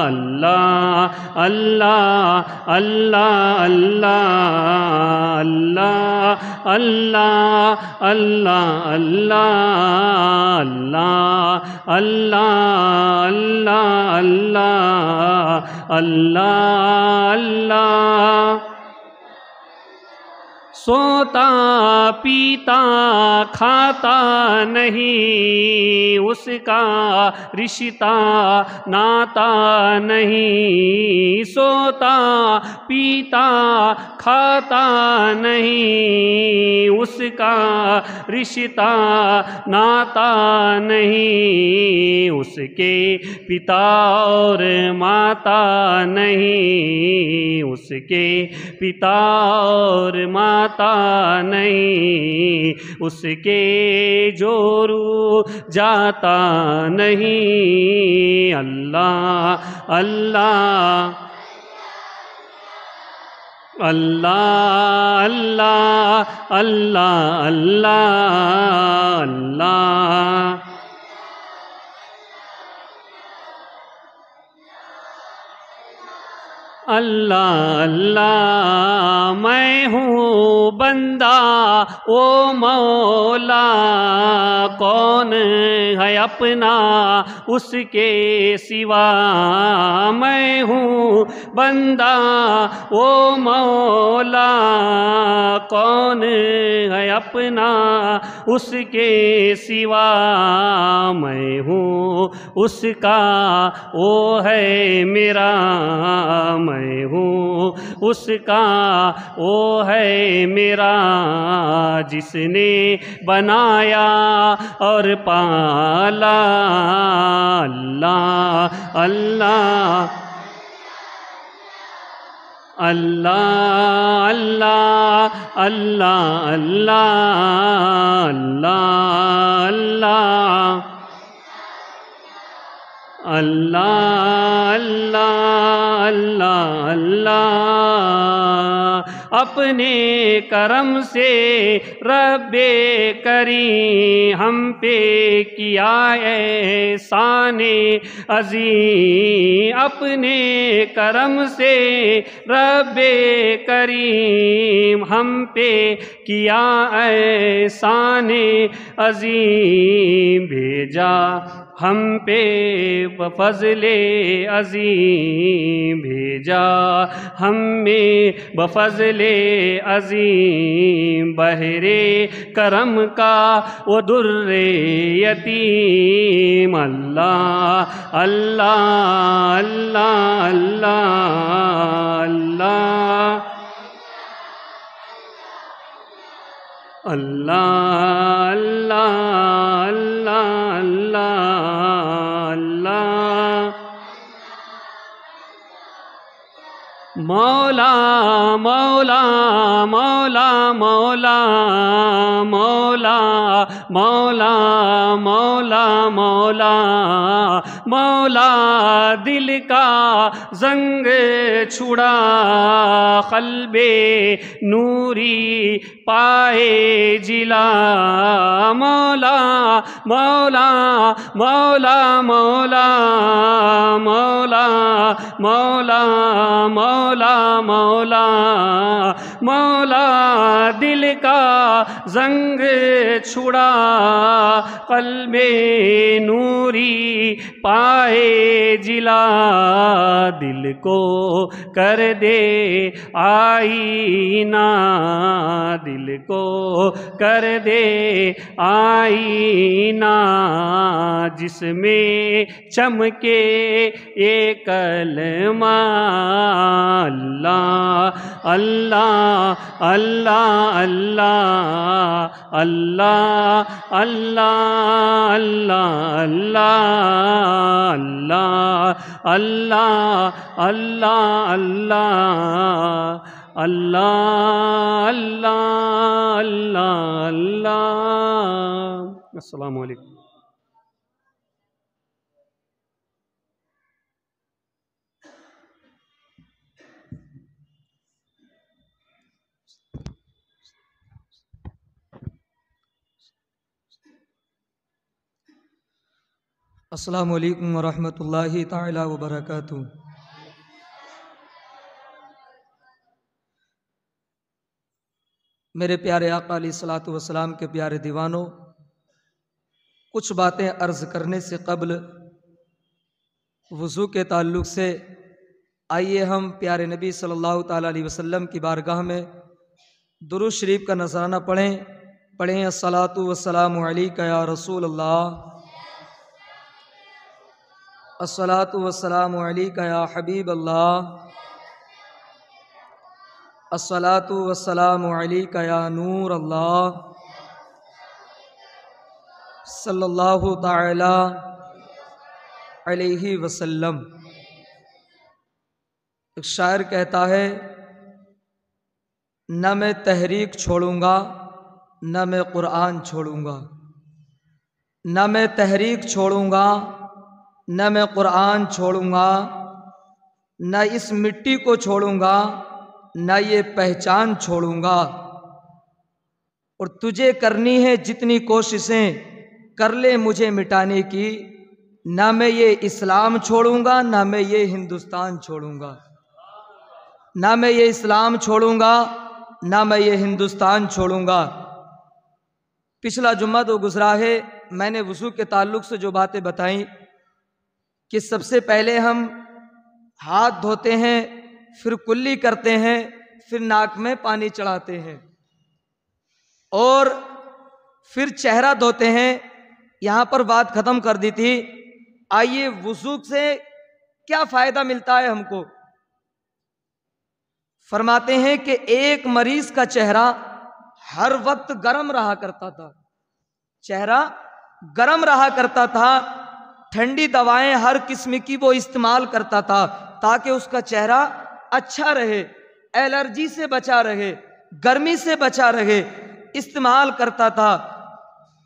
اللہ اللہ اللہ اللہ اللہ اللہ اللہ اللہ اللہ اللہ اللہ اللہ سوتا پیتا کھاتا نہیں اس کا رشتہ ناتا نہیں سوتا پیتا کھاتا نہیں اس کا رشتہ ناتا نہیں اس کے پتا اور ماتا نہیں اس کے پتا اور ماتا نہیں اس کے جورو جاتا نہیں اللہ اللہ اللہ اللہ اللہ اللہ اللہ اللہ اللہ میں ہوں بندہ او مولا کون ہے اپنا اس کے سوا میں ہوں بندہ او مولا کون ہے اپنا اس کے سوا میں ہوں اس کا وہ ہے میرا میں ہوں اس کا وہ ہے میرا جس نے بنایا اور پالا اللہ اللہ اللہ اللہ اللہ اللہ اللہ اللہ اللہ اللہ اللہ اپنے کرم سے رب کریم ہم پہ کیا احسان عظیم اپنے کرم سے رب کریم ہم پہ کیا احسان عظیم بھیجا ہم پہ بفضل عظیم بھیجا ہم میں بفضل عظیم بہرے کرم کا وہ در یتیم اللہ اللہ اللہ اللہ اللہ اللہ اللہ اللہ اللہ مولا مولا مولا مولا مولا مولا مولا مولا مولا دل کا زنگ چھڑا قلب نوری پائے جلا مولا مولا مولا مولا مولا مولا مولا مولا مولا دل کا زنگ چھڑا قلب نوری پائے جلا دل کو کر دے آئینہ دل کو کر دے آئینہ جس میں چمکے ایک کلمہ اللہ اللہ اللہ اللہ اللہ اللہ اللہ اللہ اللہ اللہ اللہ اللہ اللہ اللہ السلام علیکم. السلام علیکم ورحمۃ اللہ تعالی وبرکاتہ۔ میرے پیارے آقا علیہ الصلوۃ والسلام کے پیارے دیوانوں، کچھ باتیں عرض کرنے سے قبل وضو کے تعلق سے آئیے ہم پیارے نبی صلی اللہ تعالی علیہ وسلم کی بارگاہ میں درود شریف کا نذرانہ پڑھیں الصلاۃ والسلام علیک یا رسول اللہ، الصلاۃ والسلام علیک یا حبیب اللہ، الصلاۃ والسلام علیک یا نور اللہ، صلی اللہ تعالی علیہ وسلم۔ ایک شاعر کہتا ہے، نہ میں تحریک چھوڑوں گا نہ میں قرآن چھوڑوں گا، نہ میں تحریک چھوڑوں گا نہ میں قرآن چھوڑوں گا، نہ اس مٹی کو چھوڑوں گا نہ یہ پہچان چھوڑوں گا، اور تجھے کرنی ہے جتنی کوششیں کر لے مجھے مٹانے کی، نہ میں یہ اسلام چھوڑوں گا نہ میں یہ ہندوستان چھوڑوں گا، نہ میں یہ اسلام چھوڑوں گا نہ میں یہ ہندوستان چھوڑوں گا۔ پچھلا جمعہ تو گزرا ہے، میں نے وضو کے تعلق سے جو باتیں بتائیں کہ سب سے پہلے ہم ہاتھ دھوتے ہیں، پھر کلی کرتے ہیں، پھر ناک میں پانی چڑھاتے ہیں، اور پھر چہرہ دھوتے ہیں۔ یہاں پر بات ختم کر دی تھی۔ آئیے وضو سے کیا فائدہ ملتا ہے ہم کو؟ فرماتے ہیں کہ ایک مریض کا چہرہ ہر وقت گرم رہا کرتا تھا، چہرہ گرم رہا کرتا تھا، ٹھنڈی دوائیں ہر قسم کی وہ استعمال کرتا تھا تاکہ اس کا چہرہ اچھا رہے، الرجی سے بچا رہے، گرمی سے بچا رہے، استعمال کرتا تھا۔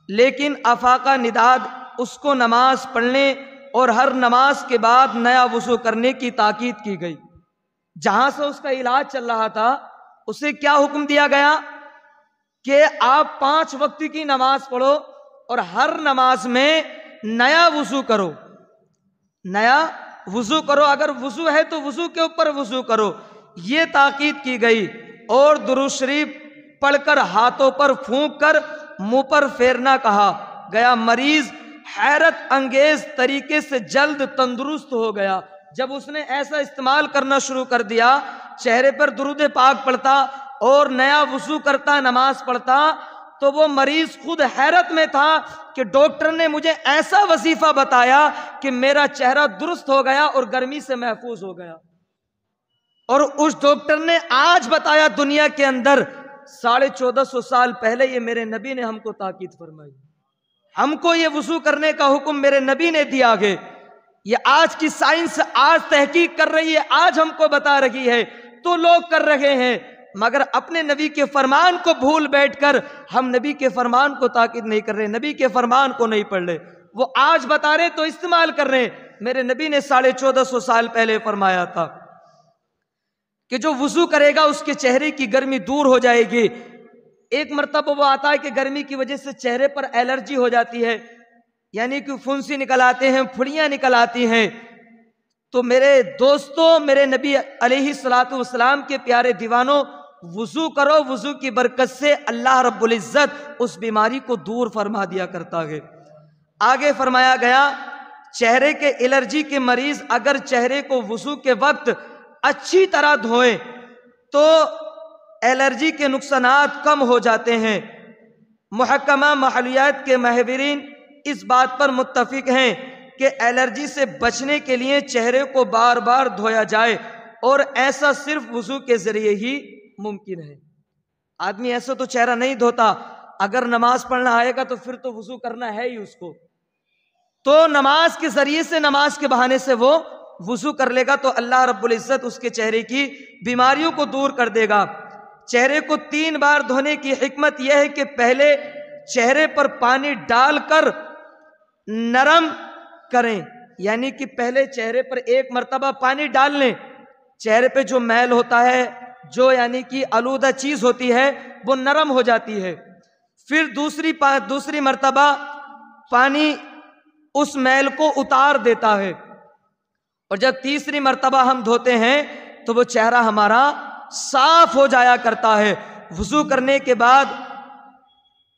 لیکن افاقہ نداد اس کو نماز پڑھنے اور ہر نماز کے بعد نیا وضو کرنے کی تاکید کی گئی۔ جہاں سے اس کا علاج چل رہا تھا، اسے کیا حکم دیا گیا کہ آپ 5 وقت کی نماز پڑھو اور ہر نماز میں نیا وضو کرو، نیا وضو کرو، اگر وضو ہے تو وضو کے اوپر وضو کرو، یہ تاکید کی گئی۔ اور درود شریف پڑھ کر ہاتھوں پر پھونک کر منہ پر پھیرنا کہا گیا۔ مریض حیرت انگیز طریقے سے جلد تندرست ہو گیا۔ جب اس نے ایسا استعمال کرنا شروع کر دیا، چہرے پر درود پاک پڑھتا اور نیا وضو کرتا، نماز پڑھتا، تو وہ مریض خود حیرت میں تھا کہ ڈاکٹر نے مجھے ایسا وظیفہ بتایا کہ میرا چہرہ درست ہو گیا اور گرمی سے محفوظ ہو گیا۔ اور اس ڈاکٹر نے آج بتایا دنیا کے اندر 1450 سال پہلے یہ میرے نبی نے ہم کو تاکید فرمائی، ہم کو یہ وضو کرنے کا حکم میرے نبی نے دیا ہے۔ یہ آج کی سائنس آج تحقیق کر رہی ہے، آج ہم کو بتا رہی ہے، تو لوگ کر رہے ہیں، مگر اپنے نبی کے فرمان کو بھول بیٹھ کر ہم نبی کے فرمان کو تاکید نہیں کر رہے، نبی کے فرمان کو نہیں پڑھ رہے۔ وہ آج بتا رہے تو استعمال کر رہے، میرے نبی نے 1450 سال پہلے فرمایا تھا کہ جو وضو کرے گا اس کے چہرے کی گرمی دور ہو جائے گی۔ ایک مرتبہ وہ آتا ہے کہ گرمی کی وجہ سے چہرے پر الرجی ہو جاتی ہے، یعنی کہ پھنسی نکل آتے ہیں، پھڑیاں نکل آتی ہیں، تو میرے دوستوں، میرے نبی علیہ الصلوۃ والسلام کے پیارے دیوانوں، وضو کرو، وضو کی برکت سے اللہ رب العزت اس بیماری کو دور فرما دیا کرتا ہے۔ آگے فرمایا گیا، چہرے کے الرجی کے مریض اگر چہرے کو وضو کے وقت اچھی طرح دھوئیں تو الرجی کے نقصانات کم ہو جاتے ہیں۔ محکمہ محلیات کے ماہرین اس بات پر متفق ہیں کہ الرجی سے بچنے کے لیے چہرے کو بار بار دھویا جائے، اور ایسا صرف وضو کے ذریعے ہی ممکن ہے۔ آدمی ایسا تو چہرہ نہیں دھوتا، اگر نماز پڑھنا آئے گا تو پھر تو وضو کرنا ہے ہی اس کو، تو نماز کے ذریعے سے، نماز کے بہانے سے وہ وضو کر لے گا تو اللہ رب العزت اس کے چہرے کی بیماریوں کو دور کر دے گا۔ چہرے کو 3 بار دھونے کی حکمت یہ ہے کہ پہلے چہرے پر پانی ڈال کر نرم کریں، یعنی کہ پہلے چہرے پر 1 مرتبہ پانی ڈال لیں، چہرے پہ جو میل ہوتا ہے، جو یعنی کہ آلودہ چیز ہوتی ہے، وہ نرم ہو جاتی ہے۔ پھر دوسری مرتبہ پانی اس میل کو اتار دیتا ہے، اور جب تیسری مرتبہ ہم دھوتے ہیں تو وہ چہرہ ہمارا صاف ہو جایا کرتا ہے۔ وضو کرنے کے بعد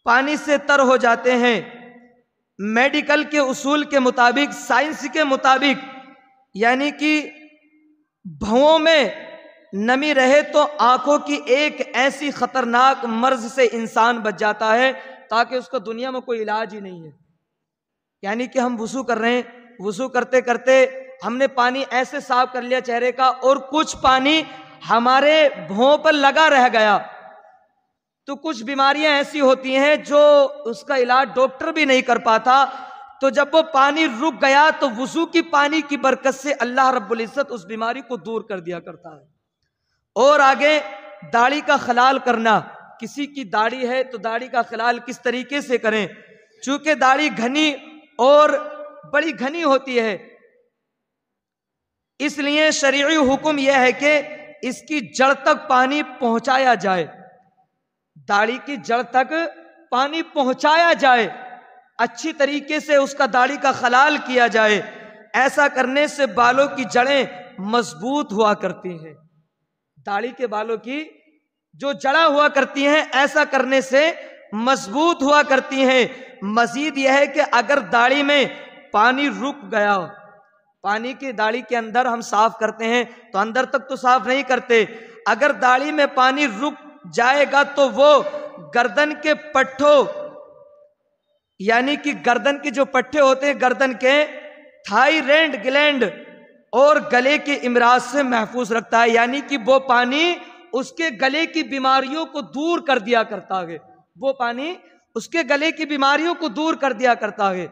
پانی سے تر ہو جاتے ہیں۔ میڈیکل کے اصول کے مطابق، سائنس کے مطابق، یعنی کہ بھوؤں میں نمی رہے تو آنکھوں کی ایک ایسی خطرناک مرض سے انسان بچ جاتا ہے تاکہ اس کو دنیا میں کوئی علاج ہی نہیں ہے۔ یعنی کہ ہم وضو کر رہے ہیں، وضو کرتے کرتے ہم نے پانی ایسے صاف کر لیا چہرے کا، اور کچھ پانی ہمارے بھوؤں پر لگا رہ گیا، تو کچھ بیماریاں ایسی ہوتی ہیں جو اس کا علاج ڈاکٹر بھی نہیں کر پاتا، تو جب وہ پانی رک گیا تو وضو کی پانی کی برکت سے اللہ رب العزت اس بیماری کو دور کر دیا کرتا ہے۔ اور آگے داڑھی کا خلال کرنا، کسی کی داڑھی ہے تو داڑھی کا خلال کس طریقے سے کریں؟ چونکہ داڑھی گھنی اور بڑی گھنی ہوتی ہے، اس لیے شرعی حکم یہ ہے کہ اس کی جڑ تک پانی پہنچایا جائے، داڑھی کی جڑ تک پانی پہنچایا جائے، اچھی طریقے سے اس کا داڑھی کا خلال کیا جائے۔ ایسا کرنے سے بالوں کی جڑیں مضبوط ہوا کرتی ہیں، داڑھی کے بالوں کی جو جڑیں ہوا کرتی ہیں ایسا کرنے سے مضبوط ہوا کرتی ہیں۔ مزید یہ ہے کہ اگر داڑھی میں پانی رک گیا، پانی کی داڑھی کے اندر ہم صاف کرتے ہیں تو اندر تک تو صاف نہیں کرتے، اگر داڑھی میں پانی رک جائے گا تو وہ گردن کے پٹھوں، یعنی کہ گردن کے جو پٹھے ہوتے ہیں، گردن کے تھائیرینڈ گلینڈ اور گلے کے امراض سے محفوظ رکھتا ہے، یعنی کہ وہ پانی اس کے گلے کی بیماریوں کو دور کر دیا کرتا ہے، وہ پانی اس کے گلے کی بیماریوں کو دور کر دیا کرتا ہے۔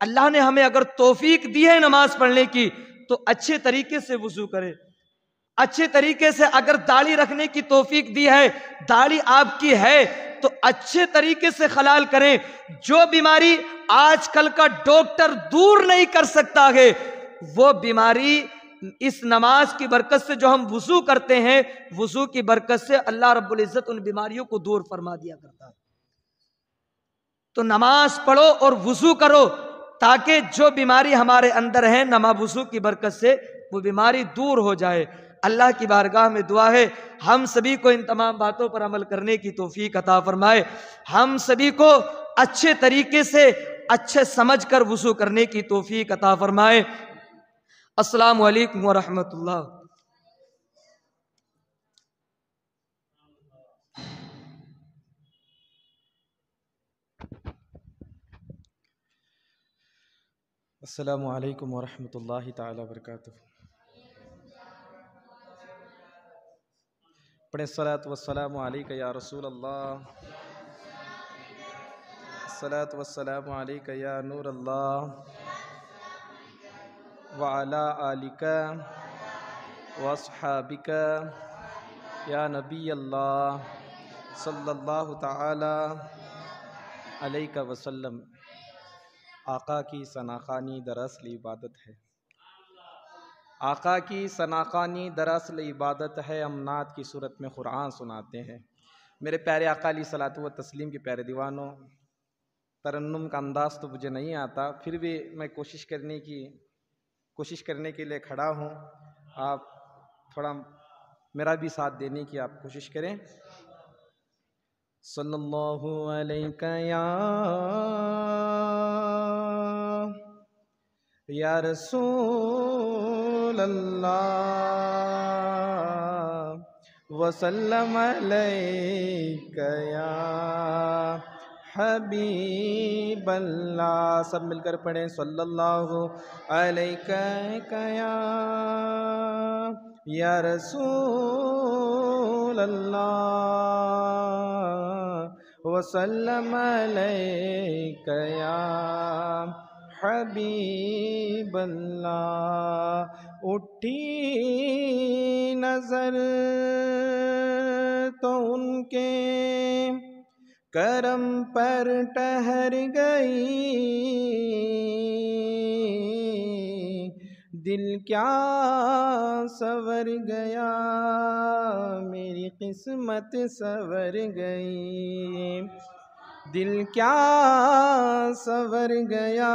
اللہ نے ہمیں اگر توفیق دی ہے نماز پڑھنے کی تو اچھے طریقے سے وضو کرے، اچھے طریقے سے اگر داڑھی رکھنے کی توفیق دی ہے، داڑھی آپ کی ہے تو اچھے طریقے سے خلال کریں۔ جو بیماری آج کل کا ڈاکٹر دور نہیں کر سکتا ہے، وہ بیماری اس نماز کی برکت سے جو ہم وضو کرتے ہیں، وضو کی برکت سے اللہ رب العزت ان بیماریوں کو دور فرما دیا کرتا ہے۔ تو نماز پڑھو اور وضو کرو تاکہ جو بیماری ہمارے اندر ہے نماز وضو کی برکت سے وہ بیماری دور ہو جائے۔ اللہ کی بارگاہ میں دعا ہے ہم سبھی کو ان تمام باتوں پر عمل کرنے کی توفیق عطا فرمائے، ہم سبھی کو اچھے طریقے سے اچھے سمجھ کر وضو کرنے کی توفیق عطا فرمائے۔ السلام علیکم ورحمۃ اللہ۔ السلام علیکم ورحمۃ اللہ تعالی وبرکاتہ۔ پڑھیں الصلاۃ والسلام علیک یا رسول اللہ، الصلاۃ والسلام علیک یا نور اللہ، وعلی آلک واصحابک یا نبی اللہ صلی اللہ تعالی علیہ وسلم۔ آقا کی ثناخوانی دراصل عبادت ہے، آقا کی ثناخوانی دراصل عبادت ہے، ہم نعت کی صورت میں قرآن سناتے ہیں۔ میرے پیارے آقا علیہ الصلوۃ والتسلیم کے پیارے دیوانوں، ترنم کا انداز تو مجھے نہیں آتا، پھر بھی میں کوشش کرنے کے لیے کھڑا ہوں، آپ تھوڑا میرا بھی ساتھ دینے کی آپ کوشش کریں۔ صلی اللہ علیہ یا رسول اللہ، وسلم علیک یا حبیب اللہ۔ سب مل کر پڑھیں صلی اللہ علیہ یا رسول اللہ، وسلم علیک یا حبیب اللہ۔ اٹھی نظر تو ان کے کرم پر ٹہر گئی، دل کیا سنور گیا، میری قسمت سنور گئی۔ دل کیا سنور گیا،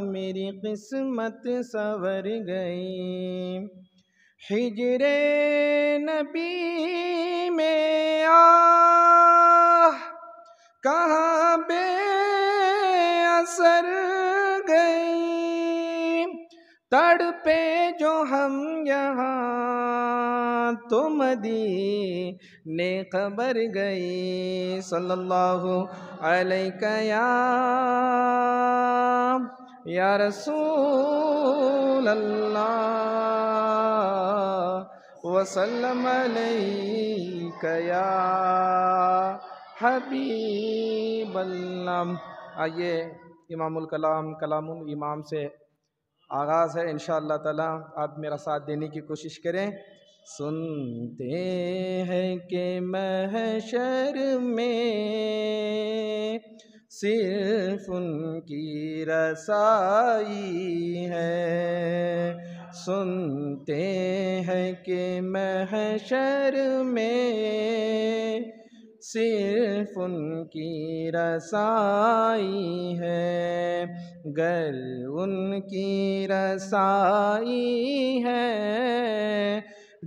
میری قسمت سنور گئی، ہجر نبی میں کہاں بے اثر گئی، تڑپے جو ہم یہاں تو مدینے خبر گئی، صلی اللہ علیہ یا رسول اللہ وسلم علیک یا حبیب اللہ۔ آئیے امام الکلام کلام الامام سے آغاز ہے انشاءاللہ تعالی، آپ میرا ساتھ دینے کی کوشش کریں۔ سنتے ہیں کہ محشر میں صرف ان کی رسائی ہے، سنتے ہیں کہ محشر میں صرف ان کی رسائی ہے، گر ان کی رسائی ہے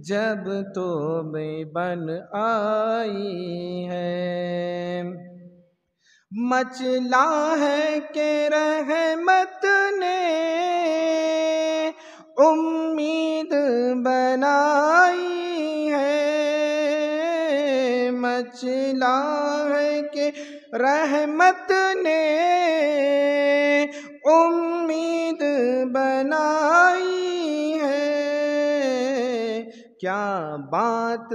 جب توبہ بن آئی ہے، مچلا ہے کہ رحمت نے امید بنائی ہے، مچلا ہے کہ رحمت نے امید بنائی ہے، کیا بات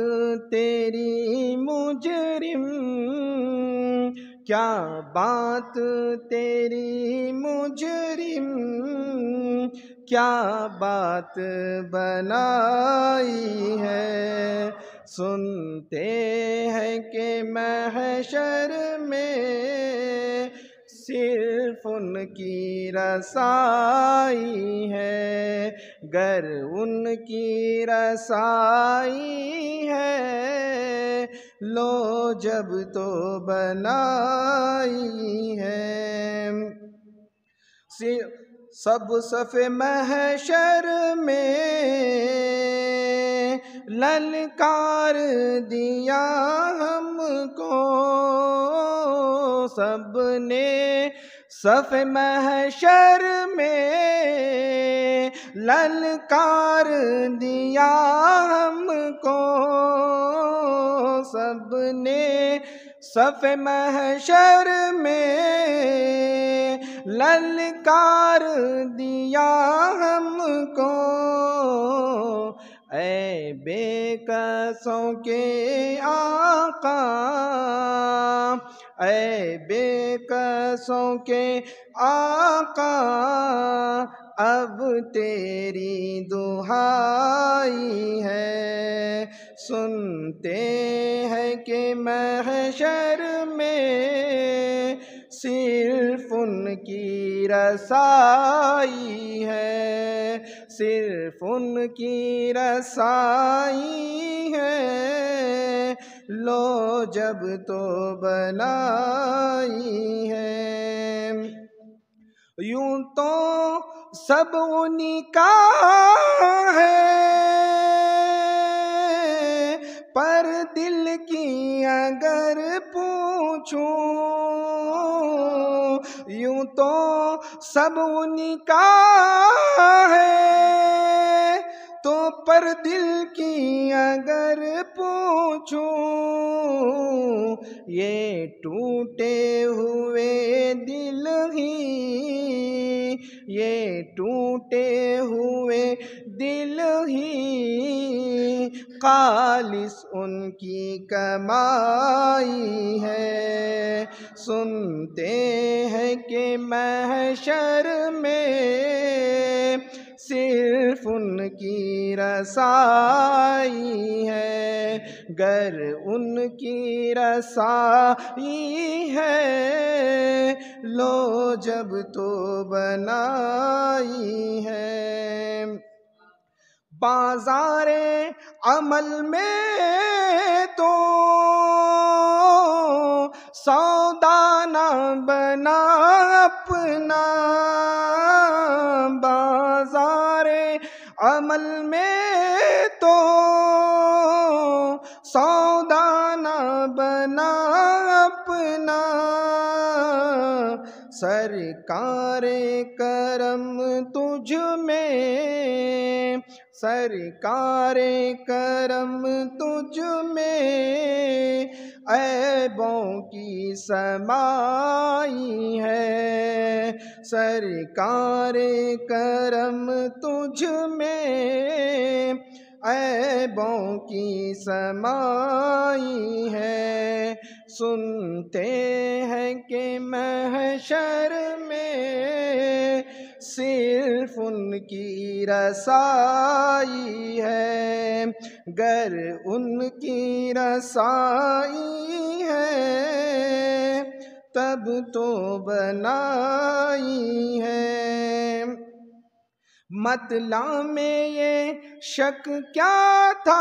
تیری مجرم، کیا بات تیری مجرم، کیا بات بنائی ہے، سنتے ہیں کہ محشر میں صرف ان کی رسائی ہے، گر ان کی رسائی ہے لو جب تو بنائی ہے، سب صف محشر میں للکار دیا ہم کو، سب نے صف محشر میں للکار دیا ہم کو، سب نے صف محشر میں للکار دیا ہم کو، اے بے کسوں کے آقا، اے بے کسوں کے آقا، اب تیری دہائی ہے، سنتے ہیں کہ محشر میں صرف ان کی رسائی ہے، صرف ان کی رسائی ہے لو جب تو بنائی ہے، یوں تو سب انہی کا ہے پر دل کی اگر پوچھوں، یوں تو سب انہی کا ہے تو پر دل کی اگر پوچھوں، یہ ٹوٹے ہوئے دل ہی، یہ ٹوٹے ہوئے دل ہی خالص ان کی کمائی ہے، سنتے ہیں کہ محشر میں صرف ان کی رسائی ہے، گر ان کی رسائی ہے لو جب تو بنائی ہے، بازار عمل میں تو سودا نہ بنا اپنا بازار عمل میں تو سودا نہ بنا اپنا سرکار کرم تجھ میں سرکار کرم تجھ میں عیبوں کی سمائی ہے سرکار کرم تجھ میں عیبوں کی سمائی ہے سنتے ہیں کہ محشر میں صرف ان کی رسائی ہے گر ان کی رسائی ہے تب تو بنائی ہے مطلع میں یہ شک کیا تھا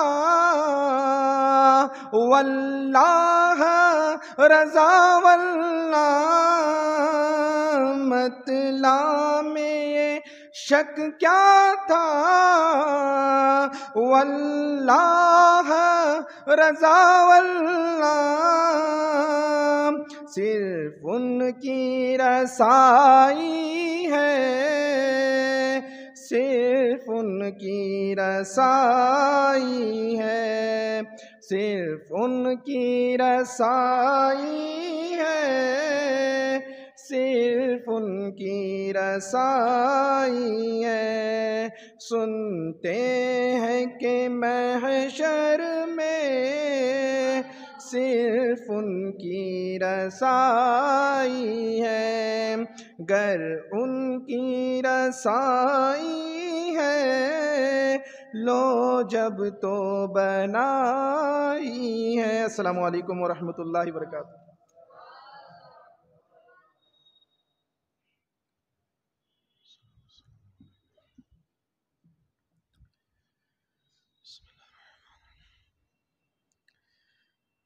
واللہ رضا واللہ مطلع میں یہ شک کیا تھا واللہ رضا واللہ صرف ان کی رسائی ہے صرف ان کی رسائی ہے صرف ان کی رسائی ہے صرف ان کی رسائی ہے سنتے ہیں کہ محشر میں صرف ان کی رسائی ہے گر ان کی رسائی ہے لو جب تو بنائی ہے السلام علیکم ورحمۃ اللہ وبرکاتہ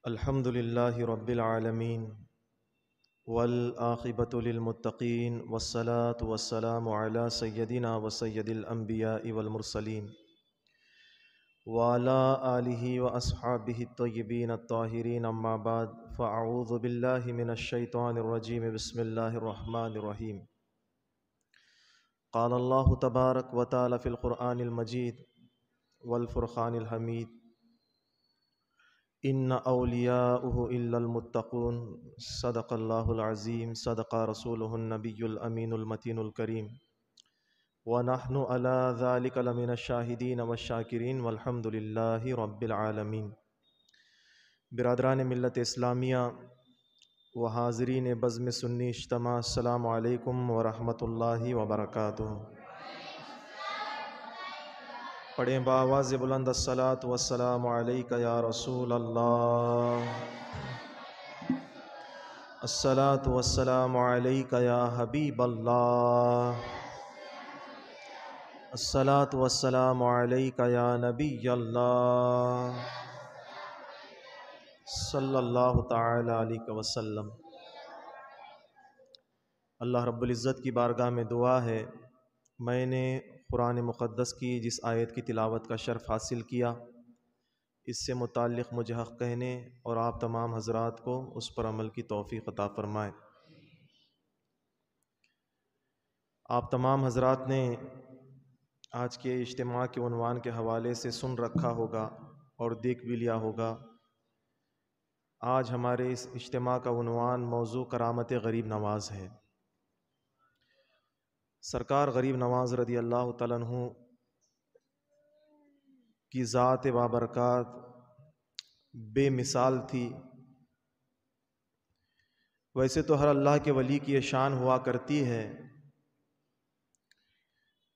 الحمد للہ رب العالمین والعاقبۃ للمتقین والصلاة والسلام علی سیدنا وسید الانبیاء والمرسلین وعلی آلہ واصحابہ الطیبین الطاہرین اما بعد فاعوذ باللہ من الشیطان الرجیم بسم اللہ الرحمن الرحیم قال اللہ تبارک و تعالی فی القرآن المجید والفرقان الحمید ان اولیاؤہ الا المتقون صدق اللہ العظیم صدق رسولہ النبی الامین المتین الکریم ونحن علی ذلک لمن الشاہدین والشاکرین والحمد للہ رب العالمین برادران ملت اسلامیہ و حاضرین بزم سنی اجتماع السلام علیکم ورحمۃ اللہ وبرکاتہ پڑھیں بآواز بلند الصلاۃ والسلام علیک یا رسول اللہ الصلاۃ والسلام علیک یا حبیب اللہ الصلاۃ والسلام علیک یا نبی اللہ صلی اللہ تعالی علیہ وسلم اللہ رب العزت کی بارگاہ میں دعا ہے میں نے قرآن مقدس کی جس آیت کی تلاوت کا شرف حاصل کیا اس سے متعلق مجھے حق کہنے اور آپ تمام حضرات کو اس پر عمل کی توفیق عطا فرمائے آپ تمام حضرات نے آج کے اجتماع کے عنوان کے حوالے سے سن رکھا ہوگا اور دیکھ بھی لیا ہوگا آج ہمارے اس اجتماع کا عنوان موضوع کرامت غریب نواز ہے سرکار غریب نواز رضی اللہ تعالیٰ عنہ کی ذات بابرکات بے مثال تھی ویسے تو ہر اللہ کے ولی کی یہ شان ہوا کرتی ہے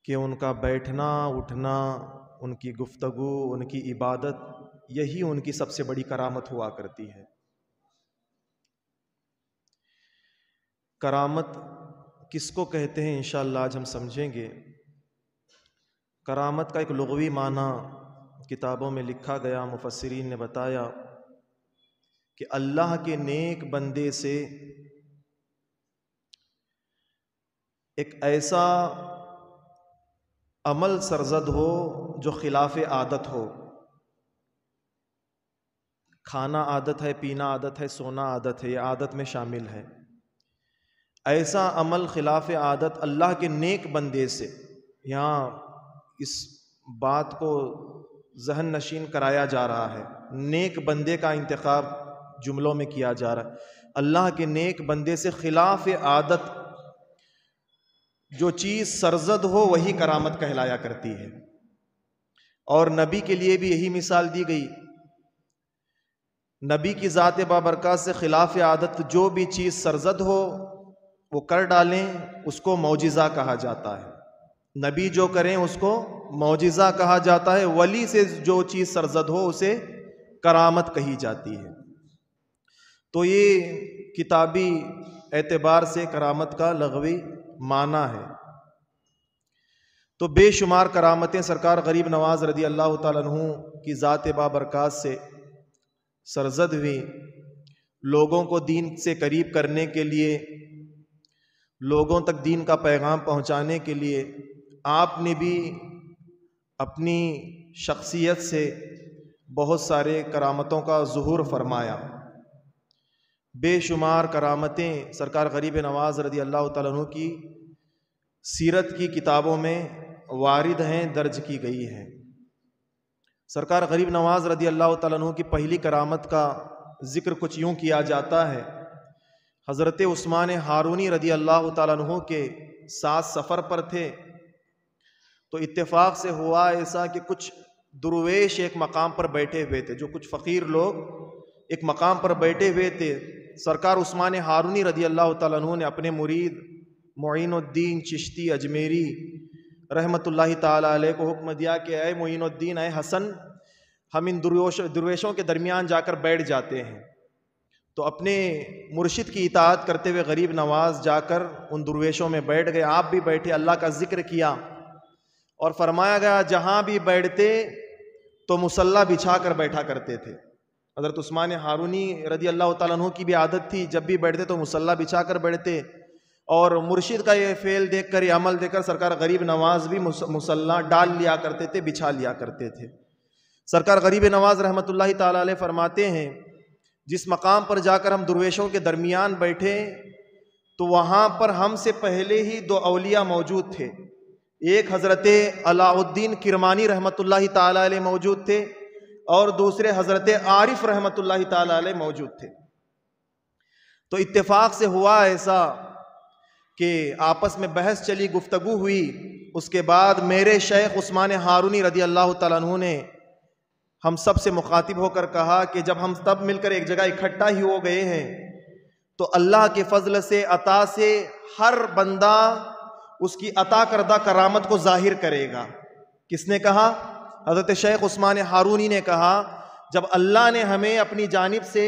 کہ ان کا بیٹھنا اٹھنا ان کی گفتگو ان کی عبادت یہی ان کی سب سے بڑی کرامت ہوا کرتی ہے کرامت کس کو کہتے ہیں انشاءاللہ آج ہم سمجھیں گے کرامت کا ایک لغوی معنی کتابوں میں لکھا گیا مفسرین نے بتایا کہ اللہ کے نیک بندے سے ایک ایسا عمل سرزد ہو جو خلاف عادت ہو. کھانا عادت ہے، پینا عادت ہے، سونا عادت ہے، یہ عادت میں شامل ہے. ایسا عمل خلاف عادت اللہ کے نیک بندے سے، یہاں اس بات کو ذہن نشین کرایا جا رہا ہے. نیک بندے کا انتخاب جملوں میں کیا جا رہا ہے. اللہ کے نیک بندے سے خلاف عادت جو چیز سرزد ہو وہی کرامت کہلایا کرتی ہے. اور نبی کے لیے بھی یہی مثال دی گئی. نبی کی ذات بابرکات سے خلاف عادت جو بھی چیز سرزد ہو وہ کر ڈالیں، اس کو معجزہ کہا جاتا ہے. نبی جو کریں اس کو معجزہ کہا جاتا ہے. ولی سے جو چیز سرزد ہو اسے کرامت کہی جاتی ہے. تو یہ کتابی اعتبار سے کرامت کا لغوی معنی ہے. تو بے شمار کرامتیں سرکار غریب نواز رضی اللہ تعالیٰ عنہ کی ذات بابرکات سے سرزد ہوئی. لوگوں کو دین سے قریب کرنے کے لیے، لوگوں تک دین کا پیغام پہنچانے کے لیے آپ نے بھی اپنی شخصیت سے بہت سارے کرامتوں کا ظہور فرمایا. بے شمار کرامتیں سرکار غریب نواز رضی اللہ تعالیٰ عنہ کی سیرت کی کتابوں میں وارد ہیں، درج کی گئی ہیں. سرکار غریب نواز رضی اللہ تعالیٰ عنہ کی پہلی کرامت کا ذکر کچھ یوں کیا جاتا ہے. حضرت عثمان ہارونی رضی اللہ تعالیٰ عنہ کے ساتھ سفر پر تھے تو اتفاق سے ہوا ایسا کہ کچھ درویش ایک مقام پر بیٹھے ہوئے تھے، جو کچھ فقیر لوگ ایک مقام پر بیٹھے ہوئے تھے. سرکار عثمان ہارونی رضی اللہ تعالیٰ عنہ نے اپنے مرید معین الدین چشتی اجمیری رحمت اللہ تعالیٰ علیہ کو حکم دیا کہ اے معین الدین، اے حسن، ہم ان درویشوں کے درمیان جا کر بیٹھ جاتے ہیں. تو اپنے مرشد کی اطاعت کرتے ہوئے غریب نواز جا کر ان درویشوں میں بیٹھ گئے. آپ بھی بیٹھے، اللہ کا ذکر کیا اور فرمایا گیا جہاں بھی بیٹھتے تو مصلی بچھا کر بیٹھا کرتے تھے. حضرت عثمان ہارونی رضی اللہ تعالیٰ عنہ کی بھی عادت تھی، جب بھی بیٹھتے تو مصلی بچھا کر بیٹھتے. اور مرشد کا یہ فعل دیکھ کر، یہ عمل دیکھ کر سرکار غریب نواز بھی مصلی ڈال لیا کرتے تھے، بچھا لیا کرتے تھے. سرکار غریب نواز رحمت اللہ تعالیٰ علیہ فرماتے ہیں جس مقام پر جا کر ہم درویشوں کے درمیان بیٹھے تو وہاں پر ہم سے پہلے ہی دو اولیاء موجود تھے. ایک حضرت علاء الدین کرمانی رحمت اللہ تعالیٰ علیہ موجود تھے اور دوسرے حضرت عارف رحمت اللہ تعالیٰ علیہ موجود تھے. تو اتفاق سے ہوا ایسا کہ آپس میں بحث چلی، گفتگو ہوئی. اس کے بعد میرے شیخ عثمان ہارونی رضی اللہ تعالیٰ عنہ نے ہم سب سے مخاطب ہو کر کہا کہ جب ہم سب مل کر ایک جگہ اکٹھا ہی ہو گئے ہیں تو اللہ کے فضل سے، عطا سے ہر بندہ اس کی عطا کردہ کرامت کو ظاہر کرے گا. کس نے کہا؟ حضرت شیخ عثمان ہارونی نے کہا جب اللہ نے ہمیں اپنی جانب سے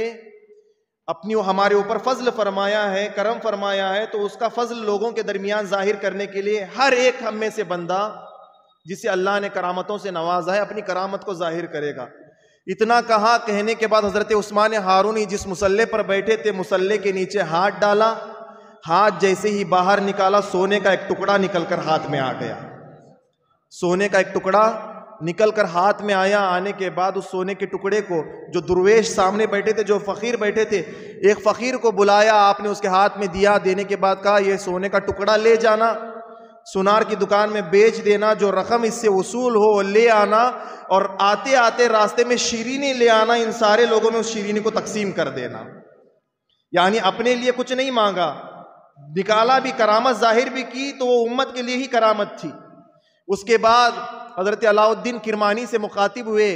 ہمارے اوپر فضل فرمایا ہے، کرم فرمایا ہے، تو اس کا فضل لوگوں کے درمیان ظاہر کرنے کے لیے ہر ایک ہم میں سے بندہ جسے اللہ نے کرامتوں سے نوازا ہے اپنی کرامت کو ظاہر کرے گا. اتنا کہا، کہنے کے بعد حضرت عثمان ہارونی جس مصلی پر بیٹھے تھے مصلی کے نیچے ہاتھ ڈالا. ہاتھ جیسے ہی باہر نکالا سونے کا ایک ٹکڑا نکل کر ہاتھ میں آ گیا. سونے کا ایک ٹکڑا نکل کر ہاتھ میں آیا. آنے کے بعد اس سونے کے ٹکڑے کو جو درویش سامنے بیٹھے تھے، جو فقیر بیٹھے تھے، ایک فقیر کو بلایا. آپ نے اس کے ہاتھ میں دیا. دینے کے بعد کہا یہ سونے کا ٹکڑا لے جانا، سونار کی دکان میں بیچ دینا، جو رقم اس سے وصول ہو لے آنا، اور آتے آتے راستے میں شیرینی لے آنا. ان سارے لوگوں میں اس شیرینی کو تقسیم کر دینا. یعنی اپنے لیے کچھ نہیں مانگا، نکالا بھی، کرامت ظاہر بھی کی تو وہ امت کے لیے ہی کرامت تھی. اس کے بعد حضرت علاء الدین کرمانی سے مخاطب ہوئے،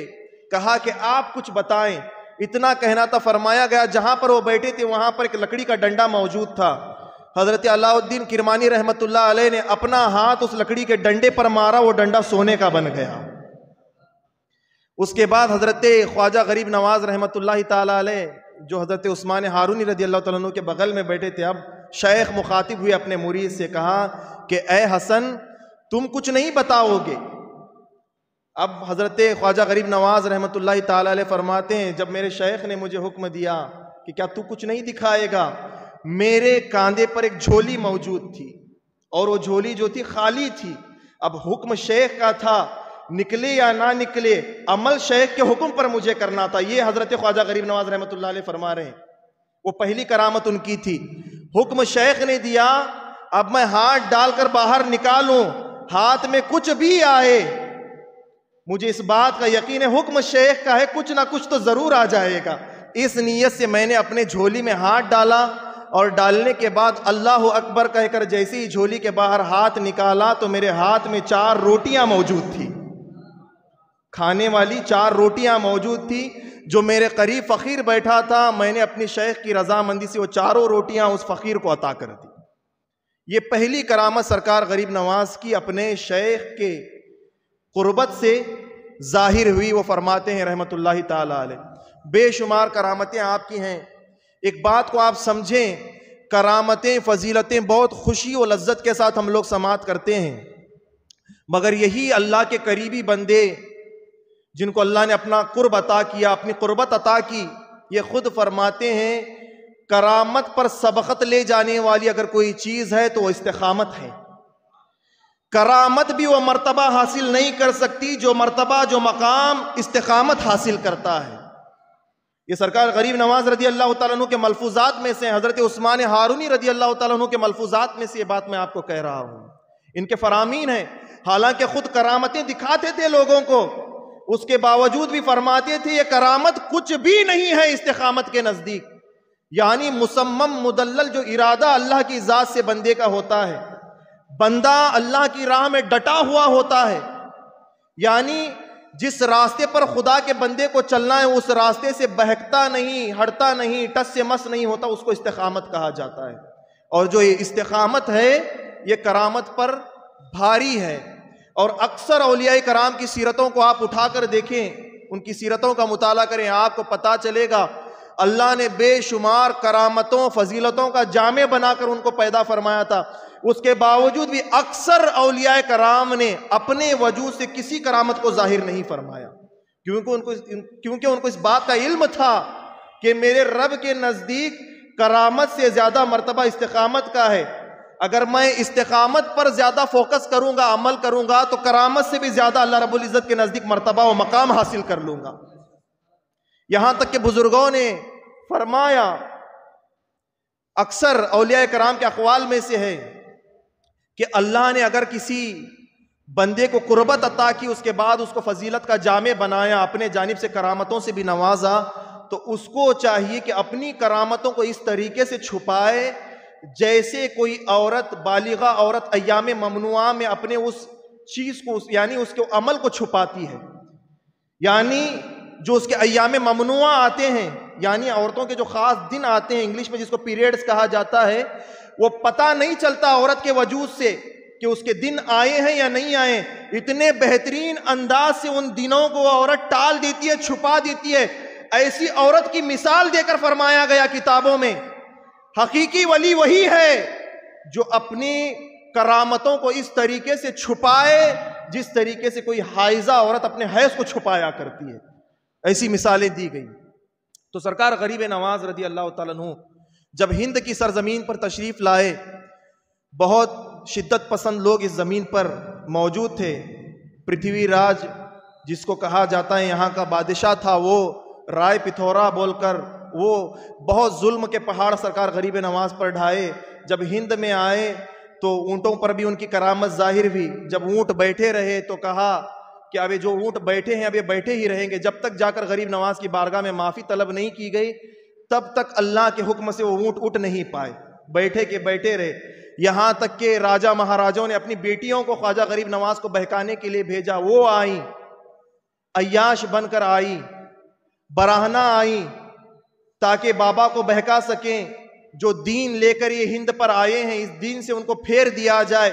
کہا کہ آپ کچھ بتائیں. اتنا کہنا تھا، فرمایا گیا جہاں پر وہ بیٹھے تھے وہاں پر ایک لکڑی کا ڈنڈا موجود تھا. حضرت علاء الدین کرمانی رحمت اللہ علیہ نے اپنا ہاتھ اس لکڑی کے ڈنڈے پر مارا، وہ ڈنڈا سونے کا بن گیا. اس کے بعد حضرت خواجہ غریب نواز رحمت اللہ تعالیٰ علیہ جو حضرت عثمان ہارونی رضی اللہ تعالیٰ عنہ کے بغل میں بیٹھے تھے، اب شیخ مخاطب ہوئے اپنے مرید سے، کہا کہ اے حسن تم کچھ نہیں بتاؤ گے. اب حضرت خواجہ غریب نواز رحمت اللہ تعالیٰ علیہ فرماتے ہیں جب میرے شیخ نے مجھے حکم دیا کہ کیا تو کچھ نہیں دکھائے گا؟ میرے کاندھے پر ایک جھولی موجود تھی اور وہ جھولی جو تھی خالی تھی. اب حکم شیخ کا تھا، نکلے یا نہ نکلے، عمل شیخ کے حکم پر مجھے کرنا تھا. یہ حضرت خواجہ غریب نواز رحمۃ اللہ علیہ فرما رہے ہیں. وہ پہلی کرامت ان کی تھی. حکم شیخ نے دیا، اب میں ہاتھ ڈال کر باہر نکالوں، ہاتھ میں کچھ بھی آئے، مجھے اس بات کا یقین ہے حکم شیخ کا ہے، کچھ نہ کچھ تو ضرور آ جائے گا. اس نیت سے میں نے اپنے جھولی میں ہاتھ ڈالا اور ڈالنے کے بعد اللہ اکبر کہہ کر جیسے ہی جھولی کے باہر ہاتھ نکالا تو میرے ہاتھ میں 4 روٹیاں موجود تھی، کھانے والی 4 روٹیاں موجود تھی. جو میرے قریب فقیر بیٹھا تھا، میں نے اپنی شیخ کی رضامندی سے وہ 4 روٹیاں اس فقیر کو عطا کر دی. یہ پہلی کرامت سرکار غریب نواز کی اپنے شیخ کے قربت سے ظاہر ہوئی. وہ فرماتے ہیں رحمت اللہ تعالی علیہ، بے شمار کرامتیں آپ کی ہیں. ایک بات کو آپ سمجھیں، کرامتیں فضیلتیں بہت خوشی و لذت کے ساتھ ہم لوگ سماعت کرتے ہیں، مگر یہی اللہ کے قریبی بندے جن کو اللہ نے اپنا قرب عطا کیا، اپنی قربت عطا کی، یہ خود فرماتے ہیں کرامت پر سبقت لے جانے والی اگر کوئی چیز ہے تو وہ استقامت ہے. کرامت بھی وہ مرتبہ حاصل نہیں کر سکتی جو مرتبہ، جو مقام استقامت حاصل کرتا ہے. یہ سرکار غریب نواز رضی اللہ تعالیٰ عنہ کے ملفوظات میں سے، حضرت عثمان ہارونی رضی اللہ تعالیٰ عنہ کے ملفوظات میں سے یہ بات میں آپ کو کہہ رہا ہوں. ان کے فرامین ہیں، حالانکہ خود کرامتیں دکھاتے تھے لوگوں کو، اس کے باوجود بھی فرماتے تھے یہ کرامت کچھ بھی نہیں ہے استقامت کے نزدیک. یعنی مصمم مدلل جو ارادہ اللہ کی ذات سے بندے کا ہوتا ہے، بندہ اللہ کی راہ میں ڈٹا ہوا ہوتا ہے، یعنی جس راستے پر خدا کے بندے کو چلنا ہے اس راستے سے بہکتا نہیں، ہٹتا نہیں، ٹس سے مس نہیں ہوتا، اس کو استقامت کہا جاتا ہے. اور جو یہ استقامت ہے یہ کرامت پر بھاری ہے. اور اکثر اولیاء کرام کی سیرتوں کو آپ اٹھا کر دیکھیں، ان کی سیرتوں کا مطالعہ کریں، آپ کو پتا چلے گا اللہ نے بے شمار کرامتوں فضیلتوں کا جامع بنا کر ان کو پیدا فرمایا تھا. اس کے باوجود بھی اکثر اولیاء کرام نے اپنے وجود سے کسی کرامت کو ظاہر نہیں فرمایا، کیونکہ ان کو اس بات کا علم تھا کہ میرے رب کے نزدیک کرامت سے زیادہ مرتبہ استقامت کا ہے. اگر میں استقامت پر زیادہ فوکس کروں گا، عمل کروں گا، تو کرامت سے بھی زیادہ اللہ رب العزت کے نزدیک مرتبہ و مقام حاصل کر لوں گا. یہاں تک کہ بزرگوں نے فرمایا، اکثر اولیاء کرام کے اقوال میں سے ہے کہ اللہ نے اگر کسی بندے کو قربت عطا کی، اس کے بعد اس کو فضیلت کا جامع بنایا، اپنے جانب سے کرامتوں سے بھی نوازا، تو اس کو چاہیے کہ اپنی کرامتوں کو اس طریقے سے چھپائے جیسے کوئی عورت، بالغہ عورت ایام ممنوعہ میں اپنے اس چیز کو، یعنی اس کے عمل کو چھپاتی ہے. یعنی جو اس کے ایام ممنوعہ آتے ہیں، یعنی عورتوں کے جو خاص دن آتے ہیں، انگلش میں جس کو پیریڈز کہا جاتا ہے، وہ پتہ نہیں چلتا عورت کے وجود سے کہ اس کے دن آئے ہیں یا نہیں آئے. اتنے بہترین انداز سے ان دنوں کو عورت ٹال دیتی ہے، چھپا دیتی ہے. ایسی عورت کی مثال دے کر فرمایا گیا کتابوں میں، حقیقی ولی وہی ہے جو اپنی کرامتوں کو اس طریقے سے چھپائے جس طریقے سے کوئی حائضہ عورت اپنے حیض کو چھپایا کرتی ہے. ایسی مثالیں دی گئی. تو سرکار غریب نواز رضی اللہ تعالیٰ عنہ جب ہند کی سرزمین پر تشریف لائے، بہت شدت پسند لوگ اس زمین پر موجود تھے. پرتھوی راج جس کو کہا جاتا ہے یہاں کا بادشاہ تھا، وہ رائے پتھورا بول کر وہ بہت ظلم کے پہاڑ سرکار غریب نواز پر ڈھائے. جب ہند میں آئے تو اونٹوں پر بھی ان کی کرامت ظاہر ہوئی. جب اونٹ بیٹھے رہے تو کہا کہ اب جو اونٹ بیٹھے ہیں اب یہ بیٹھے ہی رہیں گے. جب تک جا کر غریب نواز کی بارگاہ میں معافی طلب نہیں کی گئی تب تک اللہ کے حکم سے وہ اونٹ اٹھ نہیں پائے، بیٹھے کے بیٹھے رہے. یہاں تک کہ راجہ مہاراجوں نے اپنی بیٹیوں کو خواجہ غریب نواز کو بہکانے کے لیے بھیجا. وہ آئیں، عیاش بن کر آئی، براہنہ آئی تاکہ بابا کو بہکا سکیں. جو دین لے کر یہ ہند پر آئے ہیں اس دین سے ان کو پھیر دیا جائے،